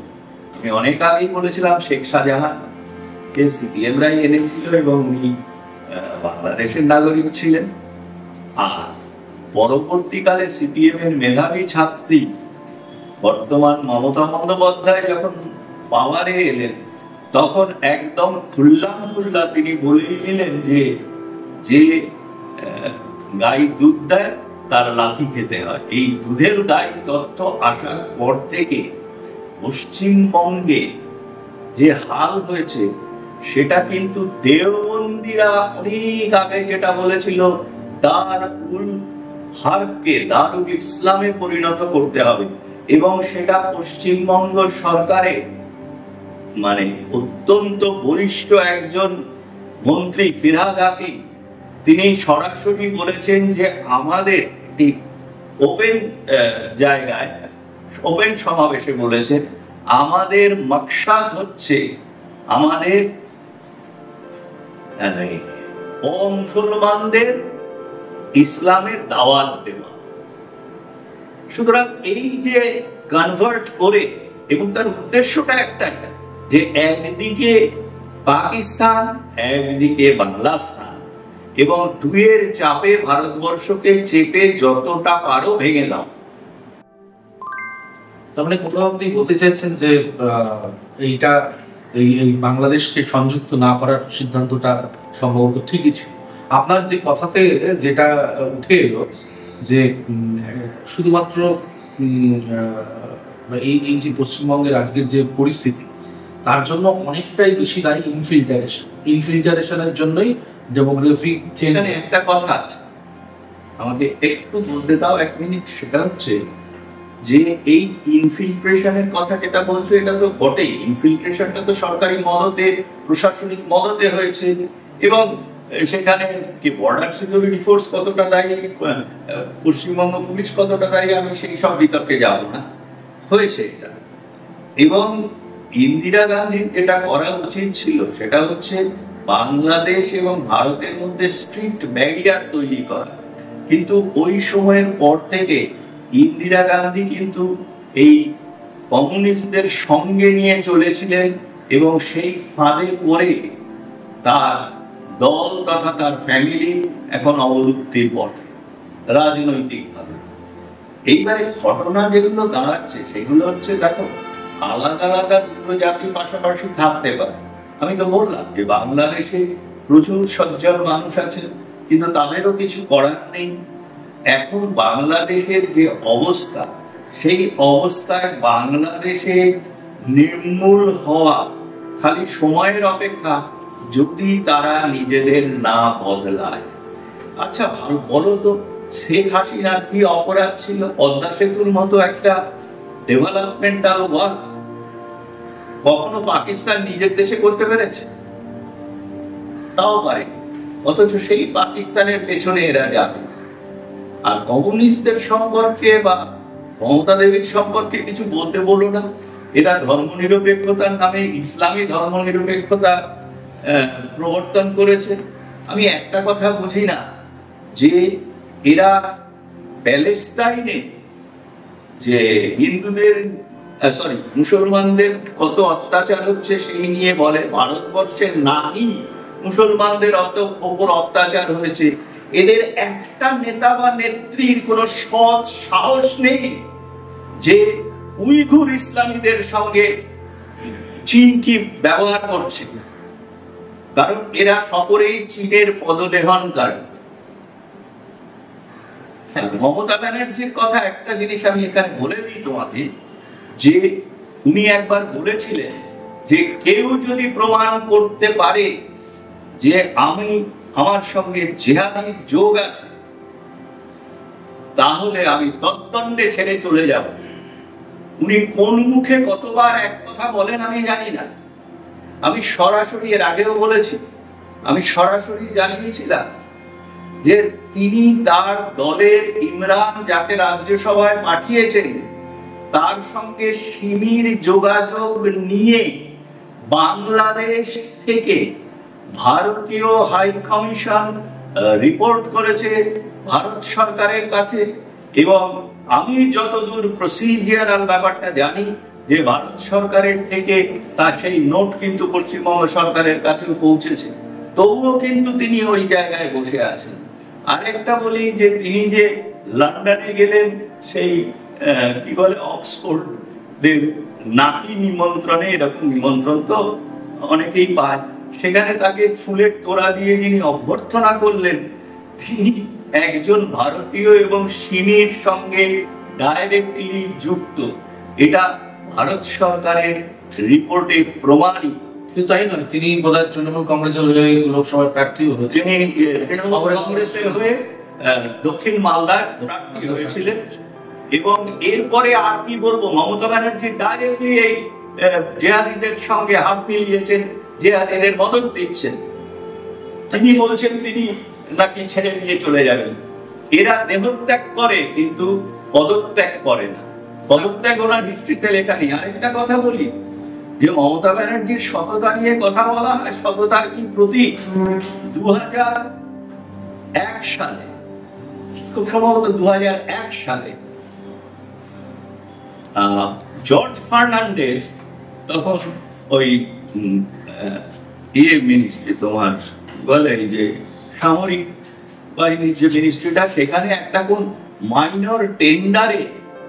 আমি অনেক আগেই বলেছিলাম শেখ শাহজাহান কে সিপিএম রাই এনেছিল, এবং উনি বাংলাদেশের নাগরিক ছিলেন। আর পরবর্তীকালে সিপিএম এর মেধাবী ছাত্রী বর্তমান মমতা বন্দ্যোপাধ্যায় যখন পাওয়ারে এলেন, তখন একদম খুল্লা তিনি বলেই দিলেন যে গাই দুধ দেয় তার লাথি খেতে হয়। এই দুধের গাই তত্ত্ব আসার পর থেকে পশ্চিমবঙ্গে যে হাল হয়েছে, সেটা কিন্তু দেওবন্দিরা অনেক আগে যেটা বলেছিল, দারুল হারবকে দারুল ইসলামে পরিণত করতে হবে, এবং সেটা পশ্চিমবঙ্গ সরকারে মানে অত্যন্ত বরিষ্ঠ একজন মন্ত্রী ফিরহাদ হাকিম, তিনি সরাসরি বলেছেন যে আমাদের একটি ওপেন জায়গায়, ওপেন সমাবেশে বলেছেন, আমাদের মাকসাদ হচ্ছে আমাদের অমুসলমানদের ইসলামের দাওয়াত দেওয়া। সুতরাং এই যে কনভার্ট করে, এবং তার উদ্দেশ্যটা একটাই, যে একদিকে পাকিস্তান, একদিকে বাংলাস্তান, এবং দুয়ের চাপে ভারতবর্ষকে চেপে যতটা পারো ভেঙে দাও। তার মানে কোথাও আপনি বলতে চাইছেন যে এইটা এই বাংলাদেশকে সংযুক্ত না করার সিদ্ধান্তটা সম্ভবত ঠিকই ছিল। আপনার যে কথাতে যেটা উঠে এলো যে শুধুমাত্র এই যে পশ্চিমবঙ্গের আজকের যে পরিস্থিতি, তার জন্য অনেকটাই বেশি দায়ী ইনফিল্টারেশনের জন্যই ডেমোগ্রাফিক চেঞ্জ। একটা কথা আছে, আমাকে একটু বলতে দাও 1 মিনিট। সেটা হচ্ছে যে এই ইনফিল্ট্রেশনের কথা যেটা বলছো, এটা তো বটেই। ইনফিল্ট্রেশনটা তো সরকারি মদতে, প্রশাসনিক মদতে হয়েছে, এবং সেখানে কি বর্ডার সিকিউরিটি ফোর্স কতটা দায়ী, পশ্চিমবঙ্গ পুলিশ কতটা দায়ী, আমি সেই সব বিতর্কে যাব না। হয়েছে এটা। এবং ইন্দিরা গান্ধীর যেটা করা উচিত ছিল সেটা হচ্ছে বাংলাদেশ এবং ভারতের মধ্যে স্ট্রিক্ট ব্যারিয়ার তৈরি করা। কিন্তু ওই সময়ের পর থেকে ইন্দিরা গান্ধী কিন্তু এই কমিউনিস্টদের সঙ্গে নিয়ে চলেছিলেন, এবং সেই ফাঁদে পড়ে তার দল তথা তার ফ্যামিলি এখন অবলুপ্তির পথে রাজনৈতিকভাবে। এইবারে ঘটনা যেগুলো দাঁড়াচ্ছে সেগুলো হচ্ছে, দেখো, আলাদা আলাদা দুটো জাতি পাশাপাশি থাকতে পারে। আমি তো বললাম যে বাংলাদেশে প্রচুর সজ্জন মানুষ আছে, কিন্তু তাদেরও কিছু করার নেই। এখন বাংলাদেশের যে অবস্থা, সেই অবস্থায় বাংলাদেশে নির্মূল হওয়া খালি সময়ের অপেক্ষা, যদি তারা নিজেদের না বদলায়। আচ্ছা বলো তো, শেখ হাসিনার কি অপরাধ ছিল পদ্মা সেতুর মতো একটা ডেভেলপমেন্টাল ওয়ার্ক? কখনো পাকিস্তান নিজের দেশে করতে পেরেছে? তাও পারে। অথচ সেই পাকিস্তানের পেছনে এরা যাবে। আর কমিউনিস্টদের সম্পর্কে বা মমতা দেবীর সম্পর্কে কিছু বলতে বলো না। এরা ধর্মনিরপেক্ষতার নামে ইসলামী ধর্মনিরপেক্ষতা প্রবর্তন করেছে। আমি একটা কথা বুঝি না, যে এরা প্যালেস্টাইনে যে হিন্দুদের মুসলমানদের কত অত্যাচার হচ্ছে সেই নিয়ে বলে, ভারতবর্ষের নাকি মুসলমানদের ওপর অত্যাচার হয়েছে। এদের একটা নেতা বা নেত্রীর কোনো সৎ সাহস নেই যে উইঘুর ইসলামীদের সঙ্গে চীন কি ব্যবহার করছে, কারণ এরা সকলেই চীনের পদলেহনকারী। মমতা ব্যানার্জির কথা একটা জিনিস আমি এখানে বলে দিই তোমাকে, যে উনি একবার বলেছিলেন যে কেউ যদি প্রমাণ করতে পারে যে আমার সঙ্গে জিহাদির যোগ আছে, তাহলে আমি তৎদণ্ডে ছেড়ে চলে যাব। উনি কোন মুখে কতবার এক কথা বলেন আমি জানি না। আমি সরাসরি, এর আগেও বলেছি, আমি সরাসরি জানিয়েছিলাম যে তিনি তার দলের ইমরান, যাকে রাজ্যসভায় পাঠিয়েছেন, তার সঙ্গে শিমির যোগাযোগ নিয়ে বাংলাদেশ থেকে ভারতীয় হাই কমিশন রিপোর্ট করেছে ভারত সরকারের কাছে। এবং আমি যতদূর প্রসিজিয়ারাল ব্যাপারটা জানি, যে ভারত সরকারের থেকে তার সেই নোট কিন্তু পশ্চিমবঙ্গ সরকারের কাছেও পৌঁছেছে, তবুও কিন্তু তিনি ওই জায়গায় বসে আছেন। আরেকটা বলি, যে তিনি যে লন্ডনে গেলেন, সেই কি বলে অক্সফোর্ড নাকি নিমন্ত্রণে, এরকম নিমন্ত্রণ তো অনেকেই পায়, সেখানে তাকে ফুলের তোড়া দিয়ে যিনি অভ্যর্থনা করলেন, তিনি একজন ভারতীয় এবং শিমির সঙ্গে ডাইরেক্টলি যুক্ত। এটা ভারত সরকারের রিপোর্টে প্রমাণিত। তাই নয়, তিনি বোধহয় তৃণমূল কংগ্রেসের হয়ে লোকসভার প্রার্থী হয়েছেন, তিনি তৃণমূল কংগ্রেসের হয়ে দক্ষিণ মালদার প্রার্থী হয়েছিলেন। এবং এরপরে আর কি বলবো, মমতা ব্যানার্জি ডাইরেক্টলি এই জেহাদিদের সঙ্গে হাত মিলিয়েছেন, জেহাদিদের মদত দিচ্ছেন। তিনি বলছেন তিনি নাকি ছেড়ে দিয়ে চলে যাবেন। এরা দেহত্যাগ করে কিন্তু পদত্যাগ করে না। পদত্যাগ ওনার হিস্ট্রিতে লেখা নেই। আরেকটা কথা বলি, যে মমতা ব্যানার্জির সততা নিয়ে কথা বলা হয়, সততার কি প্রতীক? 2001 সালে, খুব সম্ভবত 2001 সালে জর্জ ফার্নান্ডেজ, তখন ওই মিনিস্ট্রি, তোমার বলে যে সামরিক বাহিনীর যে মিনিস্ট্রিটা, সেখানে একটা কোন মাইনর টেন্ডারে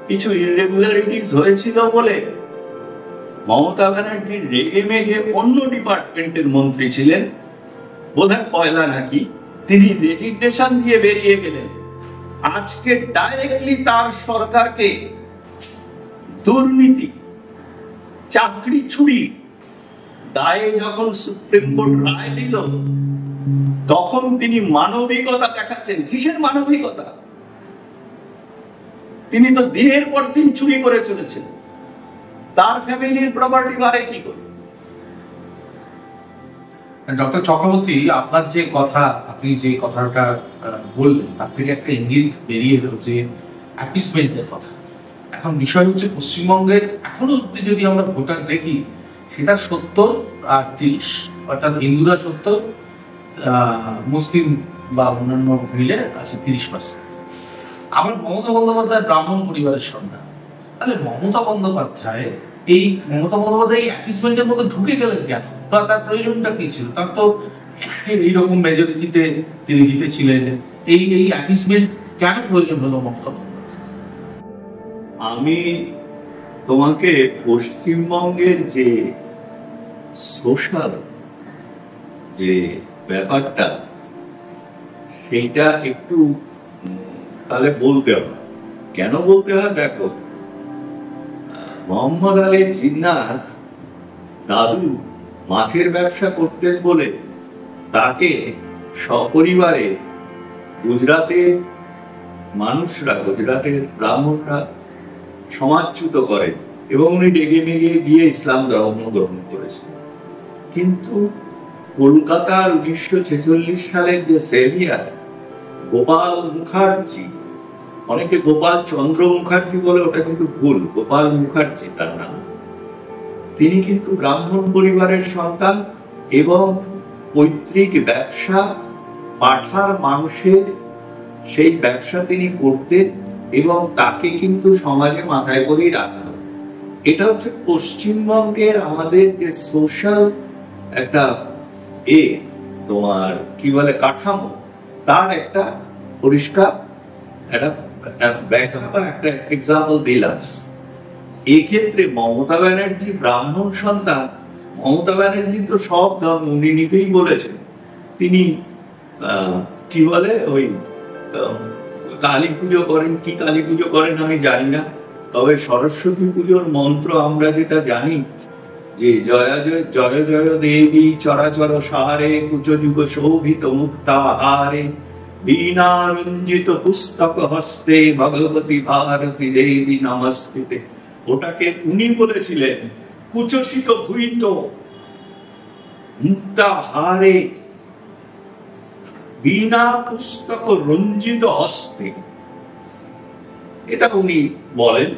কিছু ইরেগুলারিটিস হয়েছিল বলে মমতা ব্যানার্জির রেগে মেগে অন্য ডিপার্টমেন্টের মন্ত্রী ছিলেন, বোধহয় কয়লা নাকি, তিনি রেজিগনেশন দিয়ে বেরিয়ে গেলেন। আজকে ডাইরেক্টলি তার সরকারকে দুর্নীতি, চাকরি চুরি দায়ে যখন সুপ্রিম কোর্ট রায় দিল, তখন তিনি মানবিকতা দেখাচ্ছেন। কিসের মানবিকতা? তিনি তো দিনের পর দিন চুরি করে চলেছেন। তার ফ্যামিলির প্রপার্টি বাড়ে কি করে? ডক্টর চক্রবর্তী, আপনার যে কথা, আপনি যে কথাটা বললেন, তার থেকে একটা ইঙ্গিত বেরিয়ে এলো যে অ্যাপিসমেন্টের কথা। এখন বিষয় হচ্ছে, পশ্চিমবঙ্গের এখনো অব্দি যদি আমরা ভোটার দেখি, সেটা 70 আর 30, অর্থাৎ হিন্দুরা 70, মুসলিম বা অন্যান্য মিলে আছে 30%। আবার মমতা বন্দ্যোপাধ্যায় ব্রাহ্মণ পরিবারের সন্তান। তাহলে মমতা বন্দ্যোপাধ্যায় এই অ্যাপিসমেন্টের মধ্যে ঢুকে গেলেন কেন? বা তার প্রয়োজনটা কি ছিল? তার তো এইরকম মেজরিটিতে তিনি জিতেছিলেন, এই অ্যাপিসমেন্ট কেন প্রয়োজন হলো মমতা বন্দ্যোপাধ্যায়? আমি তোমাকে পশ্চিমবঙ্গের যে সোশ্যাল যে ব্যাপারটা, সেইটা একটু তাহলে বলতে হবে। কেন বলতে হয়? দেখো, মোহাম্মদ আলী জিন্নাহ দাদু মাছের ব্যবসা করতেন বলে তাকে সপরিবারে গুজরাটের মানুষরা, গুজরাটের ব্রাহ্মণরা সমাজচ্যুত করেন এবং উনি রেগে মেগে গিয়ে ইসলাম ধর্ম গ্রহণ করেছেন। কিন্তু কলকাতার 1946 সালের যে সেভিয়ার গোপাল মুখার্জি, অনেকে গোপাল চন্দ্র মুখার্জি বলে, ওটা কিন্তু ভুল, গোপাল মুখার্জি তার নাম। তিনি কিন্তু ব্রাহ্মণ পরিবারের সন্তান এবং পৈতৃক ব্যবসা পাঠার মাংসের সেই ব্যবসা তিনি করতেন এবং তাকে কিন্তু সমাজে মাথায় করেই রাখা হয়। এটা হচ্ছে পশ্চিমবঙ্গের আমাদের যে সোশ্যাল একটা তোমার কি বলে কাঠামো, তার একটা পরিষ্কার একটা একটা এক্সাম্পল দিলাম। এই ক্ষেত্রে মমতা ব্যানার্জি ব্রাহ্মণ সন্তান। মমতা ব্যানার্জি তো সব ধর্ম উনি নিজেই বলেছেন। তিনি কি বলে ওই কালী পুজো করেন, কি কালী পুজো করেন আমি জানি না, তবে সরস্বতী পুজোর মন্ত্র আমরা যেটা জানি যে জয় জয় জয় জয় দেবী চরাচর সারে কুচযুগ শোভিত মুক্তাহারে বীণা রঞ্জিত পুস্তক হস্তে ভগবতী ভারতী দেবী নমস্তে। ওটাকে উনি বলেছিলেন কুচসিত ভূইত মুক্তাহারে বীণা পুস্তক রঞ্জিত হস্তে, এটা উনি বলেন।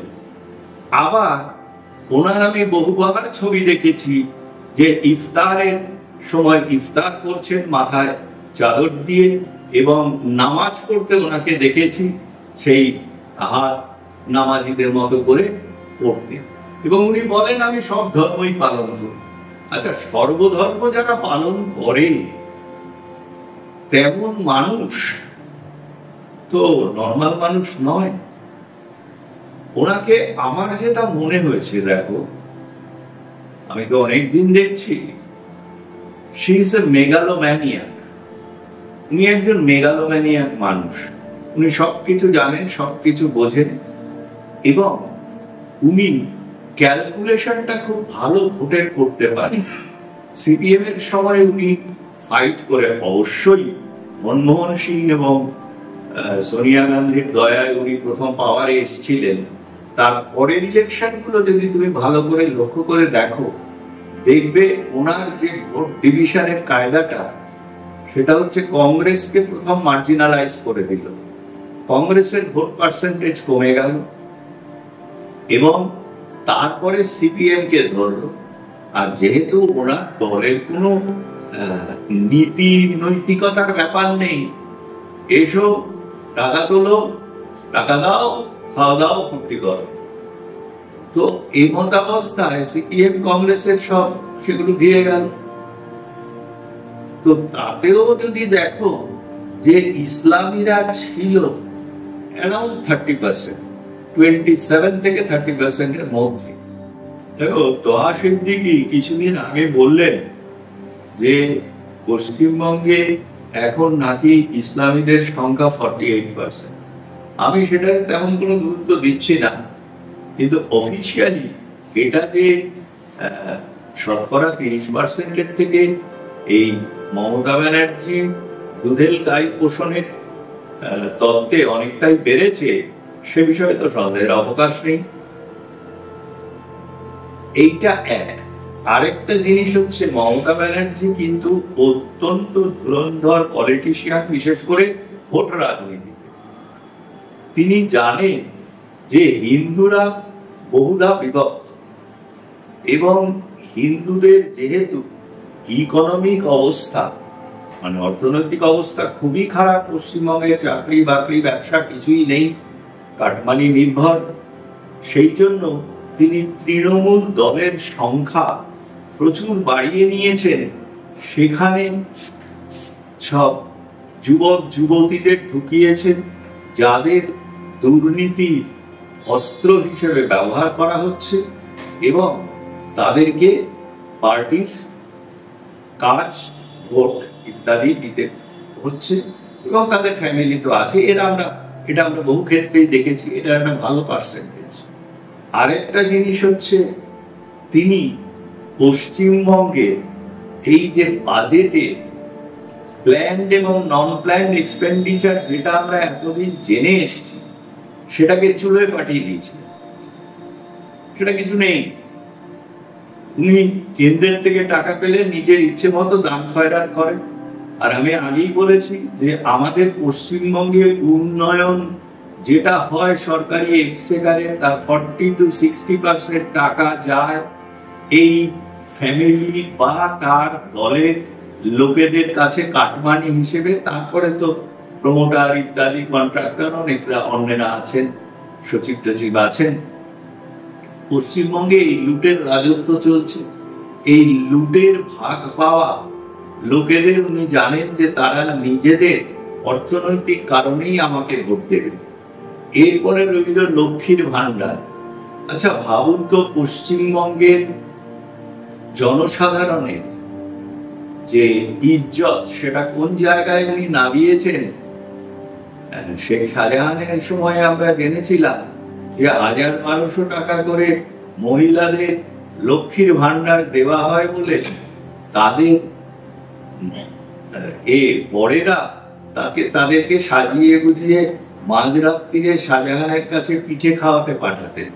আবার ওনার আমি বহুবার ছবি দেখেছি যে ইফতারের সময় ইফতার করছেন মাথায় চাদর দিয়ে, এবং নামাজ পড়তে ওনাকে দেখেছি সেই হাত নামাজিদের মতো করে পড়তে, এবং উনি বলেন আমি সব ধর্মই পালন করি। আচ্ছা, সর্বধর্ম যারা পালন করে তেমন মানুষ তো নর্মাল মানুষ নয়। ওনাকে আমার যেটা মনে হয়েছে, দেখো আমি তো অনেকদিন দেখছি, শি ইজ এ মেগালোম্যানিয়াক। উনি একজন মেগালোম্যানিয়াক মানুষ। উনি সবকিছু জানেন, সবকিছু বোঝেন, এবং উনি ক্যালকুলেশনটা খুব ভালো ভোটের করতে পারেন। সিপিএম এর সময় উনি ফাইট করে, অবশ্যই মনমোহন সিং এবং সোনিয়া গান্ধীর দয়ায় উনি প্রথম পাওয়ারে এসেছিলেন। তারপরের ইলেকশন গুলো যদি তুমি ভালো করে লক্ষ্য করে দেখো, দেখবে ওনার যে ভোট ডিভিশনের কায়দাটা, সেটা হচ্ছে কংগ্রেসকে প্রথম মার্জিনালাইজ করে দিল, কংগ্রেসের ভোট পার্সেন্টেজ কমে গেল, এবং তারপরে সিপিএম কে ধরলো। আর যেহেতু ওনার দলের কোনো নীতি নৈতিকতার ব্যাপার নেই, এসো টাকা তোলো, টাকা দাও, খাওয়া দাও, ফুর্তি করো, তো এই মতাবস্থায় সিপিএম কংগ্রেসের সব সেগুলো ঘিরে গেল। তো তাতেও যদি দেখো যে ইসলামীরা ছিল অ্যারাউন্ড 30%, 27 থেকে 30% এর মধ্যে। দেখো তোহা সিদ্দিকী কিছুদিন আগে বললেন যে পশ্চিমবঙ্গে এখন নাকি ইসলামীদের সংখ্যা 48%। আমি সেটা তেমন কোনো গুরুত্ব দিচ্ছি না, কিন্তু অফিসিয়ালি এটা যে শতকরা 30%-এর থেকে এই মমতা ব্যানার্জি দুধেল গাই পোষণের তত্ত্বে অনেকটাই বেড়েছে, সে বিষয়ে তো সন্দেহের অবকাশ নেই। এইটা এক। আরেকটা জিনিস হচ্ছে মমতা ব্যানার্জি কিন্তু অত্যন্ত ধুরন্ধর পলিটিশিয়ান, বিশেষ করে ভোট রাজনীতিতে। তিনি জানেন যে হিন্দুরা বহুধা বিভক্ত, এবং হিন্দুদের যেহেতু ইকোনমিক অবস্থা মানে অর্থনৈতিক অবস্থা খুবই খারাপ, পশ্চিমবঙ্গে চাকরি বাকরি ব্যবসা কিছুই নেই, কাটমানি নির্ভর, সেই জন্য তিনি তৃণমূল দলের সংখ্যা প্রচুর বাড়িয়ে নিয়েছেন। সেখানে সব যুবক যুবতীদের ঢুকিয়েছেন, যাদের দুর্নীতি অস্ত্র হিসেবে ব্যবহার করা হচ্ছে, এবং তাদেরকে পার্টির কাজ, ভোট ইত্যাদি দিতে হচ্ছে, এবং তাদের ফ্যামিলি তো আছে। এটা আমরা বহু ক্ষেত্রেই দেখেছি, এটা একটা ভালো পার্সেন্টেজ। আরেকটা জিনিস হচ্ছে তিনি পশ্চিমবঙ্গে এই যে বাজেটে প্ল্যান্ড এবং নন প্ল্যান্ড এক্সপেন্ডিচার, যেটা আমরা এতদিন জেনে এসেছি, সেটাকে চুলোয় পাঠিয়ে দিয়েছিলেন। সেটা কিছু নেই। উনি কেন্দ্রের থেকে টাকা পেলে নিজের ইচ্ছে মতো দান খয়রাত করেন। আর আমি আগেই বলেছি যে আমাদের পশ্চিমবঙ্গে উন্নয়ন যেটা হয় সরকারি এক্সচেকারে, তার 40 to 60% টাকা যায় এই ফ্যামিলি বা তার দলের লোকেদের কাছে কাটমানি হিসেবে। তারপরে তো প্রমোটার ইত্যাদি কন্ট্রাক্টর অন্যরা আছেন, সচিব টচিব আছেন। পশ্চিমবঙ্গে এই লুটের রাজত্ব চলছে। এই লুটের ভাগ পাওয়া লোকেদের উনি জানেন যে তারা নিজেদের অর্থনৈতিক কারণেই আমাকে ভোট দেবে। এরপরে রইল লক্ষ্মীর ভান্ডার। আচ্ছা ভাবুন তো, পশ্চিমবঙ্গের জনসাধারণের যে ইজ্জত, সেটা কোন জায়গায় উনি নামিয়েছেন। শেখ শাহজাহানের সময় আমরা জেনেছিলাম যে 1000-1200 টাকা করে মহিলাদের লক্ষ্মীর ভান্ডার দেওয়া হয় বলে তাদের বড়েরা তাদেরকে সাজিয়ে গুজিয়ে মাঝরাত্রিরে শাহজাহানের কাছে পিঠে খাওয়াতে পাঠাতেন।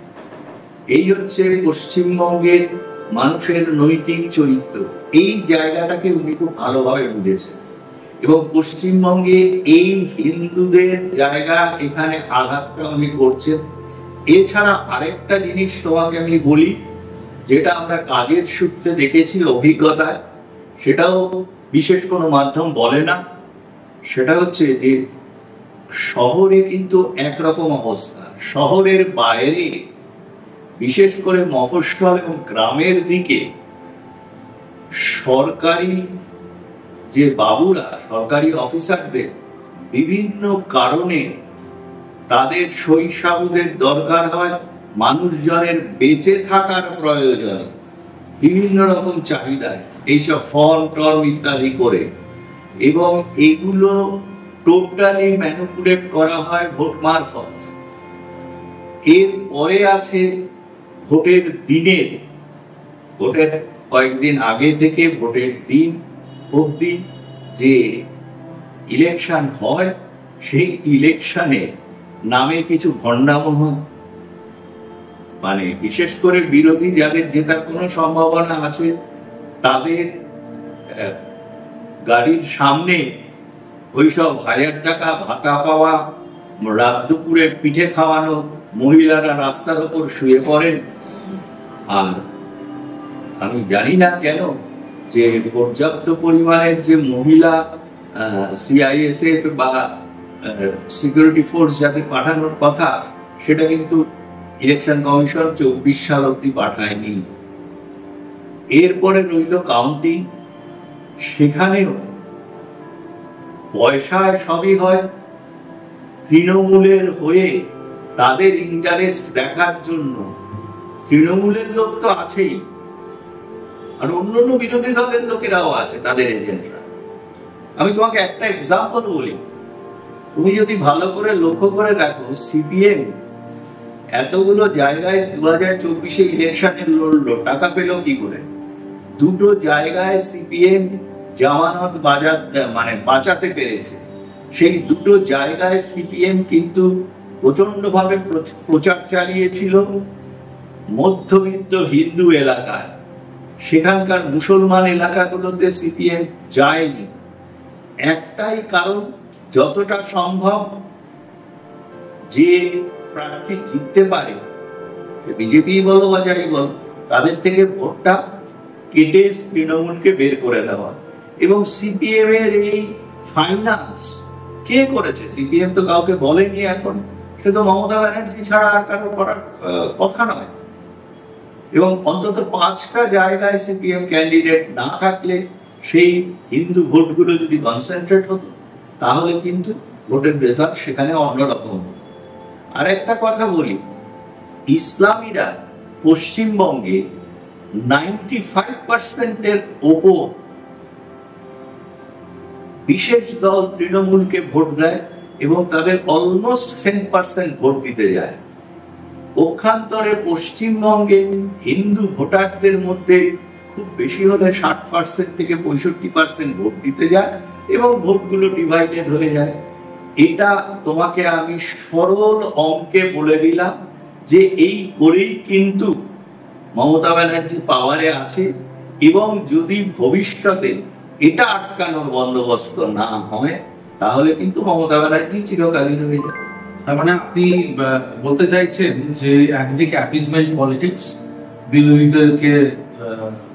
এই হচ্ছে পশ্চিমবঙ্গের মানুষের নৈতিক চরিত্র। এই জায়গাটাকে উনি খুব ভালোভাবে বুঝেছেন, এবং পশ্চিমবঙ্গে এই হিন্দুদের জায়গা এখানে আঘাতটা উনি করছেন। এছাড়া আরেকটা জিনিস তোমাকে আমি বলি, যেটা আমরা কাজের সূত্রে দেখেছি, অভিজ্ঞতায়, সেটাও বিশেষ কোনো মাধ্যম বলে না। সেটা হচ্ছে যে শহরে কিন্তু একরকম অবস্থা, শহরের বাইরে বিশেষ করে মফস্বল এবং গ্রামের দিকে সরকারি যে বাবুরা, সরকারি অফিসারদের বিভিন্ন কারণে তাদের শৈশবদের দরকার হয় মানুষজনের বেঁচে থাকার প্রয়োজনে, বিভিন্ন রকম চাহিদায় এইসব ফর্ম টর্ম ইত্যাদি করে, এবং এগুলো টোটালি ম্যানিপুলেট করা হয় ভোট মারফত। এরপরে আছে ভোটের দিনে, ভোটের কয়েকদিন আগে থেকে ভোটের দিন অবধি যে ইলেকশন হয়, সেই ইলেকশনে নামে কিছু ভণ্ডামোহ, মানে বিশেষ করে বিরোধী যাদের জেতার কোনো সম্ভাবনা আছে, তাদের গাড়ির সামনে ওইসব 1000 টাকা ভাতা পাওয়া, রাত দুপুরে পিঠে খাওয়ানো মহিলারা রাস্তার ওপর শুয়ে পড়েন। আর আমি জানি না কেন যে পর্যাপ্ত পরিমাণের যে মহিলা সিআইএসএফ বা সিকিউরিটি ফোর্স যাতে পাঠানোর কথা, সেটা কিন্তু ইলেকশন কমিশন 24 সাল অব্দি পাঠায়নি। এরপরে রইল কাউন্টিং, সেখানেও পয়সায় সবই হয়। তৃণমূলের হয়ে তাদের ইন্টারেস্ট দেখার জন্য তৃণমূলের লোক তো আছেই, আর অন্যান্য বিরোধী দলের লোকেরাও আছে, তাদের এজেন্টরা। আমি তোমাকে একটা এক্সাম্পল বলি, তুমি যদি ভালো করে লক্ষ্য করে দেখো, সিপিএম এতগুলো জায়গায় 2024 ইলেকশনে লড়লো, টাকা পেল কি করে? দুটো জায়গায় সিপিএম জামানত বাঁচাতে পেরেছে। সেই দুটো জায়গায় সিপিএম কিন্তু প্রচন্ডভাবে প্রচার চালিয়েছিল মধ্যবিত্ত হিন্দু এলাকায়। সেখানকার মুসলমান এলাকাগুলোতে সিপিএম যায়নি। একটাই কারণ, যতটা সম্ভব যে প্রার্থী জিততে পারে, বিজেপি বলো বা যাই বল, তাদের থেকে ভোটটা কেটে তৃণমূলকে বের করে দেওয়া। এবং সিপিএম এর এই ফাইন্যান্স কে করেছে? সিপিএম তো কাউকে বলেনি এখন, সে তো মমতা ব্যানার্জি ছাড়া আর কারো করার কথা নয়। এবং অন্তত 5টা জায়গায় সিপিএম ক্যান্ডিডেট না থাকলে সেই হিন্দু ভোটগুলো যদি কনসেন্ট্রেট হতো, তাহলে কিন্তু ভোটের রেজাল্ট সেখানে অন্যরকম। আর একটা কথা বলি, ইসলামীরা পশ্চিমবঙ্গে 95%-এর ওপর বিশেষ দল তৃণমূলকে ভোট দেয় এবং তাদের অলমোস্ট 10% ভোট দিতে যায়। পক্ষান্তরে পশ্চিমবঙ্গে হিন্দু ভোটারদের মধ্যে খুব বেশি হলে 60% থেকে 65% ভোট দিতে যায় এবং ভোটগুলো ডিভাইডেড হয়ে যায়। এটা তোমাকে আমি সরল অঙ্কে বলে দিলাম যে এই করেই কিন্তু মমতা ব্যানার্জি পাওয়ারে আছে। এবং যদি ভবিষ্যতে এটা আটকানোর বন্দোবস্ত না হয়, তাহলে কিন্তু মমতা ব্যানার্জি চিরকালীন হয়ে যাবে। তার মানে আপনি বলতে চাইছেন যে একদিকে অ্যাপিজমেন্ট পলিটিক্স, বিরোধীদেরকে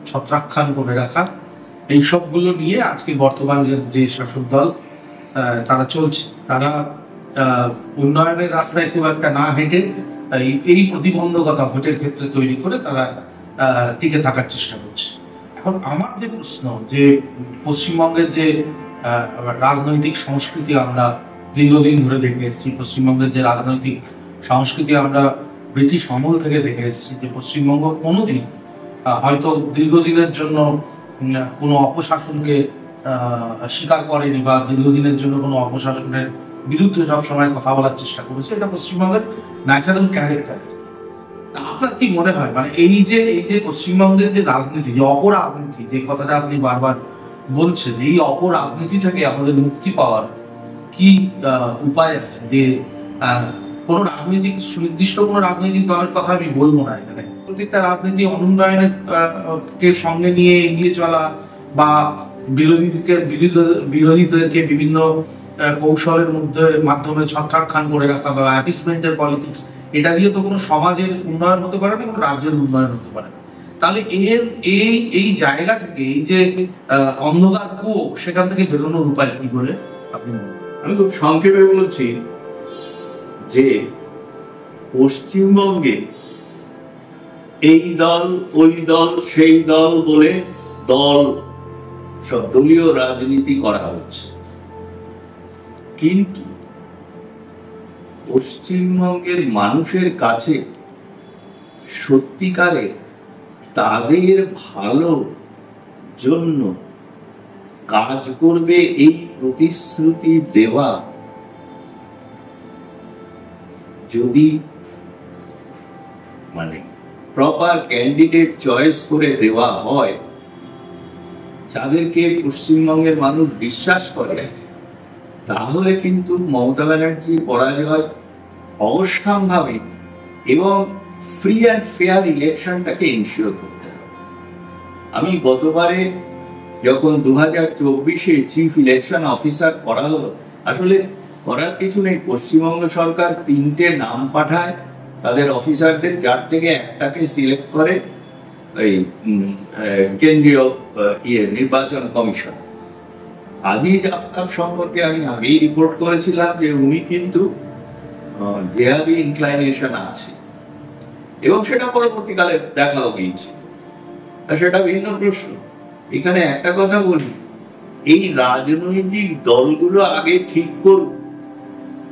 ছত্রাখ্যান করে রাখা, এই সবগুলো নিয়ে আজকে বর্তমান যে শাসক দল তারা চলছে, তারা উন্নয়নের রাস্তায় খুব একটা না হেঁটে এই প্রতিবন্ধকতা ভোটের ক্ষেত্রে তৈরি করে তারা টিকে থাকার চেষ্টা করছে। এখন আমার যে প্রশ্ন, যে পশ্চিমবঙ্গের যে রাজনৈতিক সংস্কৃতি আমরা দীর্ঘদিন ধরে দেখে এসেছি, পশ্চিমবঙ্গের যে রাজনৈতিক সংস্কৃতি আমরা ব্রিটিশ আমল থেকে দেখে এসেছি, যে পশ্চিমবঙ্গ কোনোদিন হয়তো দীর্ঘদিনের জন্য কোনো অপশাসনকে স্বীকার করেনি বা দীর্ঘদিনের জন্য কোনো অপশাসনের বিরুদ্ধে সবসময় কথা বলার চেষ্টা করেছে। এটা পশ্চিমবঙ্গের ন্যাচারাল ক্যারেক্টার। আপনার কি মনে হয়, মানে এই যে পশ্চিমবঙ্গের যে রাজনীতি, যে অপরাজনীতি, যে কথাটা আপনি বারবার বলছেন, এই অপরাজনীতি থেকে আমাদের মুক্তি পাওয়ার কি উপায় আছে? যে কোনো রাজনৈতিক সুনির্দিষ্ট কোনো রাজনৈতিক দলের কথা আমি বলবো না এখানে, প্রত্যেকটা রাজনীতি অনুন্নয়নের কে সঙ্গে নিয়ে এগিয়ে চলা বা বিরোধীদেরকে বিভিন্ন কৌশলের মাধ্যমে ছত্রাখ্যান করে রাখা বা অ্যাপিসমেন্টের পলিটিক্স, এটা দিয়ে তো কোনো সমাজের উন্নয়ন হতে পারে না, কোনো রাজ্যের উন্নয়ন হতে পারে না। তাহলে এই জায়গা থেকে, এই যে অন্ধকার কুয়ো, সেখান থেকে বেরোনোর উপায় কি করে আপনি? আমি খুব সংক্ষেপে বলছি যে পশ্চিমবঙ্গে এই দল ওই দল সেই দল বলে সব দলীয় রাজনীতি করা হচ্ছে, কিন্তু পশ্চিমবঙ্গের মানুষের কাছে সত্যিকারে তাদের ভালো জন্য কাজ করবে এই প্রতিশ্রুতি দেওয়া যদি প্রপার ক্যান্ডিডেট চয়েস করে দেওয়া হয়, যাদেরকে পশ্চিমবঙ্গের মানুষ বিশ্বাস করে, তাহলে কিন্তু মমতা ব্যানার্জির পরাজয় অবশ্যম্ভাবী এবং ফ্রি অ্যান্ড ফেয়ার ইলেকশনটাকে ইনশিওর করতে হবে। আমি গতবারে যখন 2024-এ চিফ ইলেকশন অফিসার করা হলো, আসলে করার কিছু নেই, পশ্চিমবঙ্গ সরকার 3টে নাম পাঠায় তাদের অফিসারদের, যার থেকে একটাকে সিলেক্ট করে এই কেন্দ্রীয় নির্বাচন কমিশন। আজিজ আফতাব সম্পর্কে আমি আগেই রিপোর্ট করেছিলাম যে উনি কিন্তু জেহাদি ইনক্লাইনেশন আছে, এবং সেটা পরবর্তীকালে দেখাও গিয়েছে। সেটা ভিন্ন প্রশ্ন। এখানে একটা কথা বলি, এই রাজনৈতিক দলগুলো আগে ঠিক করুক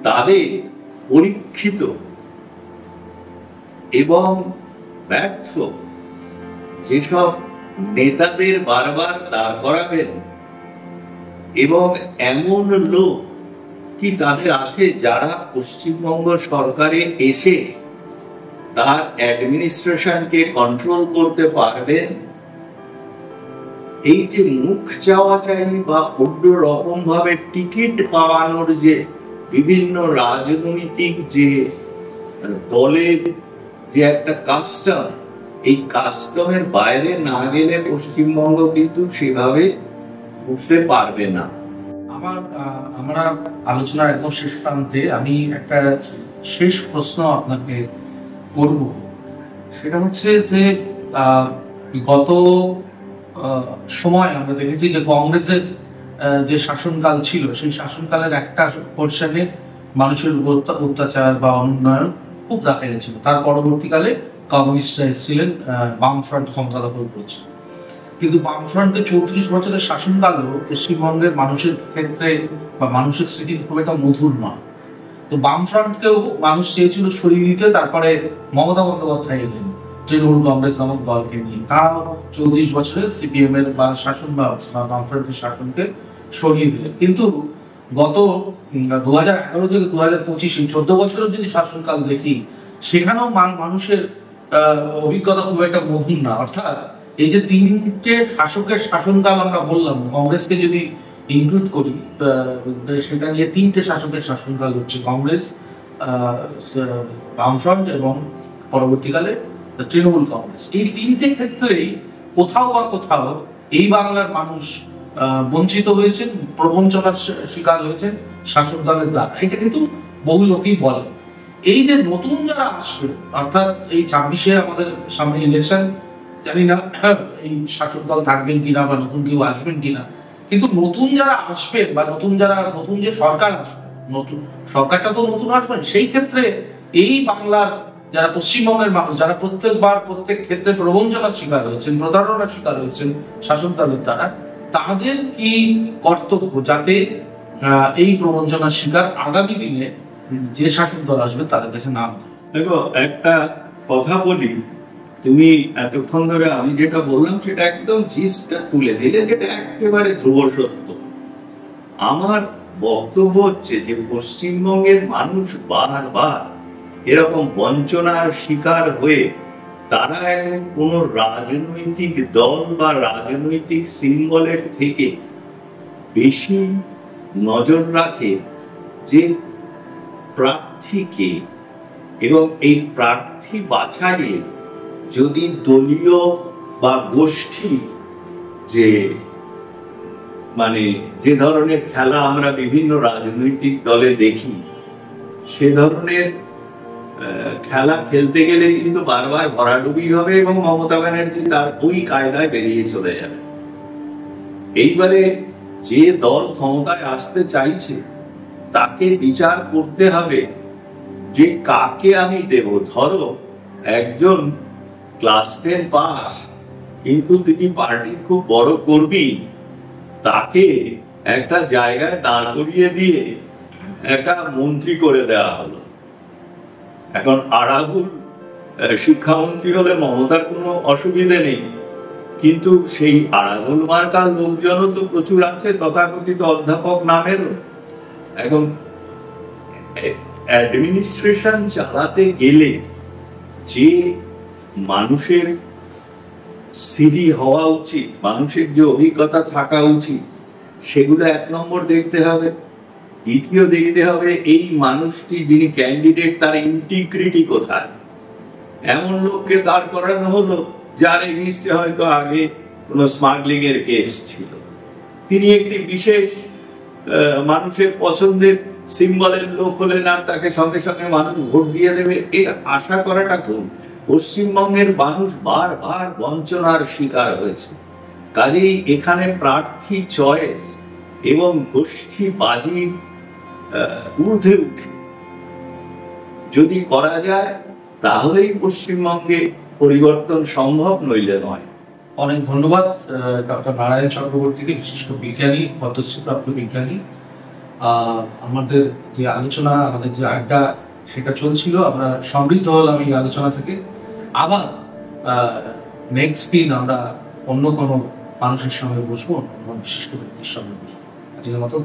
তাদের পরীক্ষিত এবং ব্যর্থ যেসব নেতাদের বারবার দাঁড় করাবেন, এবং এমন লোক কি তাদের আছে যারা পশ্চিমবঙ্গ সরকারে এসে তার অ্যাডমিনিস্ট্রেশনকে কন্ট্রোল করতে পারবেন। এই যে মুখ চাওয়াচাই বা অন্য রকম ভাবে টিকিট পাওয়ানোর যে বিভিন্ন রাজনৈতিক যে দলের যে একটা কাস্টম, এই কাস্টমের বাইরে না গেলে পশ্চিমবঙ্গ কিন্তু সেভাবে উঠতে পারবে না। আমরা আলোচনার একদম শেষ প্রান্তে আমি একটা শেষ প্রশ্ন আপনাকে করব। সেটা হচ্ছে যে গত সময় আমরা দেখেছি যে কংগ্রেসের যে শাসনকাল ছিল, সেই শাসনকালের একটা পোর্শনে মানুষের অত্যাচার বা অনুন্নয়ন খুব দেখা গেছিল। তার পরবর্তীকালে কমিউনিস্টরা এসেছিলেন, বামফ্রন্ট ক্ষমতা দখল করেছিল। কিন্তু বামফ্রন্টের 34 বছরের শাসনকালও পশ্চিমবঙ্গের মানুষের ক্ষেত্রে বা মানুষের স্মৃতি খুব একটা মধুর নয়। তো বামফ্রন্টকেও মানুষ চেয়েছিল সরিয়ে দিতে, তারপরে মমতা বন্দ্যোপাধ্যায় এলেন তৃণমূল কংগ্রেস নামক দলকে নিয়ে, তারাও 34 বছরের সিপিএম এর বা শাসন বা বামফ্রন্টের শাসনকে সরিয়ে দিলেন। কিন্তু গত 2011 থেকে 2025 14 বছরের যদি শাসনকাল দেখি, সেখানেও মানুষের অভিজ্ঞতা খুব একটা মধুর না। অর্থাৎ এই যে 3টে শাসকের শাসনকাল আমরা বললাম, কংগ্রেসকে যদি ইনক্লুড করি সেটা নিয়ে 3টে শাসকের শাসনকাল হচ্ছে কংগ্রেস, বামফ্রন্ট এবং পরবর্তীকালে তৃণমূল কংগ্রেস। এই 3টে ক্ষেত্রেই কোথাও বা কোথাও এই বাংলার মানুষ বঞ্চিত হয়েছেন, প্রবঞ্চনার শিকার হয়েছেন শাসক দলের দ্বারা। এটা কিন্তু বহু লোকই বলে। এই যে নতুন যারা আসবে, অর্থাৎ এই 26-এ আমাদের সামনে ইলেকশন, জানি না এই শাসক দল থাকবেন কিনা বা নতুন কেউ আসবেন কিনা, কিন্তু নতুন যারা আসবেন বা নতুন যে সরকার আসবে, নতুন সরকারটা তো নতুন আসবেন, সেই ক্ষেত্রে এই বাংলার যারা পশ্চিমবঙ্গের মানুষ, যারা প্রত্যেকবার প্রত্যেক ক্ষেত্রে প্রবঞ্চনার শিকার হয়েছেন, প্রতারণার শিকার হয়েছেন শাসক দলের দ্বারা, তাদের কি কর্তব্য যাতে এই প্রবঞ্চনার শিকার আগামী দিনে যে শাসক দল আসবে তাদের কাছে নাম। দেখো, একটা কথা বলি, তুমি এতক্ষণ ধরে আমি যেটা বললাম সেটা একদম জিসটা তুলে দিলে, যেটা একেবারে ধ্রুব সত্য। আমার বক্তব্য হচ্ছে যে পশ্চিমবঙ্গের মানুষ বারবার এরকম বঞ্চনার শিকার হয়ে তারা এখন কোন রাজনৈতিক দল বা রাজনৈতিক সিম্বলের থেকে বেশি নজর রাখে যে প্রার্থীকে, এবং এই প্রার্থী বাছাইয়ে যদি দলীয় বা গোষ্ঠী যে ধরনের খেলা আমরা বিভিন্ন রাজনৈতিক দলে দেখি, সে ধরনের খেলা খেলতে গেলে কিন্তু বারবার ভরাডুবি হবে এবং মমতা ব্যানার্জি তার ওই কায়দায় বেরিয়ে চলে যাবে। এইবারে যে দল ক্ষমতায় আসতে চাইছে তাকে বিচার করতে হবে যে কাকে আমি দেব। ধরো একজন ক্লাস 10 পাস, কিন্তু তিনি পার্টির খুব বড় কর্মী, তাকে একটা জায়গায় দাঁড় করিয়ে দিয়ে একটা মন্ত্রী করে দেওয়া হলো। এখন আরাবুল শিক্ষামন্ত্রী হলে মমতার কোনো অসুবিধে নেই, কিন্তু সেই আরাবুল মার্কার লোকজনও তো প্রচুর আছে, তথাকথিত অধ্যাপক নামেরও। এখন অ্যাডমিনিস্ট্রেশন চালাতে গেলে যে মানুষের সিভি হওয়া উচিত, মানুষের যে অভিজ্ঞতা থাকা উচিত, সেগুলো 1 নম্বর দেখতে হবে। দ্বিতীয় দেখতে হবে এই মানুষটি যিনি ক্যান্ডিডেট তার ইন্টিগ্রিটি কোথায়। এমন লোককে দাঁড় করানো হলো যার এগেইনস্টে হয়তো আগে কোনো স্মাগলিং এর কেস ছিল। তিনি একটি বিশেষ মানুষের পছন্দের সিম্বলের লোক হলেন আর তাকে সঙ্গে সঙ্গে মানুষ ভোট দিয়ে দেবে, এটা আশা করাটা খুব, পশ্চিমবঙ্গের মানুষ বারবার বঞ্চনার শিকার হয়েছে। কাজেই এখানে প্রার্থী চয়েস এবং গোষ্ঠী বাজির ঊর্ধ্বে উঠে যদি করা যায় তাহলেই পশ্চিমবঙ্গে পরিবর্তন সম্ভব, নইলে নয়। অনেক ধন্যবাদ ডক্টর নারায়ণ চক্রবর্তীকে, বিশিষ্ট বিজ্ঞানী, পদ্মশ্রীপ্রাপ্ত বিজ্ঞানী। আমাদের যে আলোচনা, আমাদের যে আড্ডা সেটা চলছিল, আমরা সমৃদ্ধ হলাম এই আলোচনা থেকে। আবার নেক্সট দিন আমরা অন্য কোনো মানুষের সঙ্গে বসবো, অন্য কোনো বিশিষ্ট ব্যক্তির সঙ্গে বসবো। আজকের মতো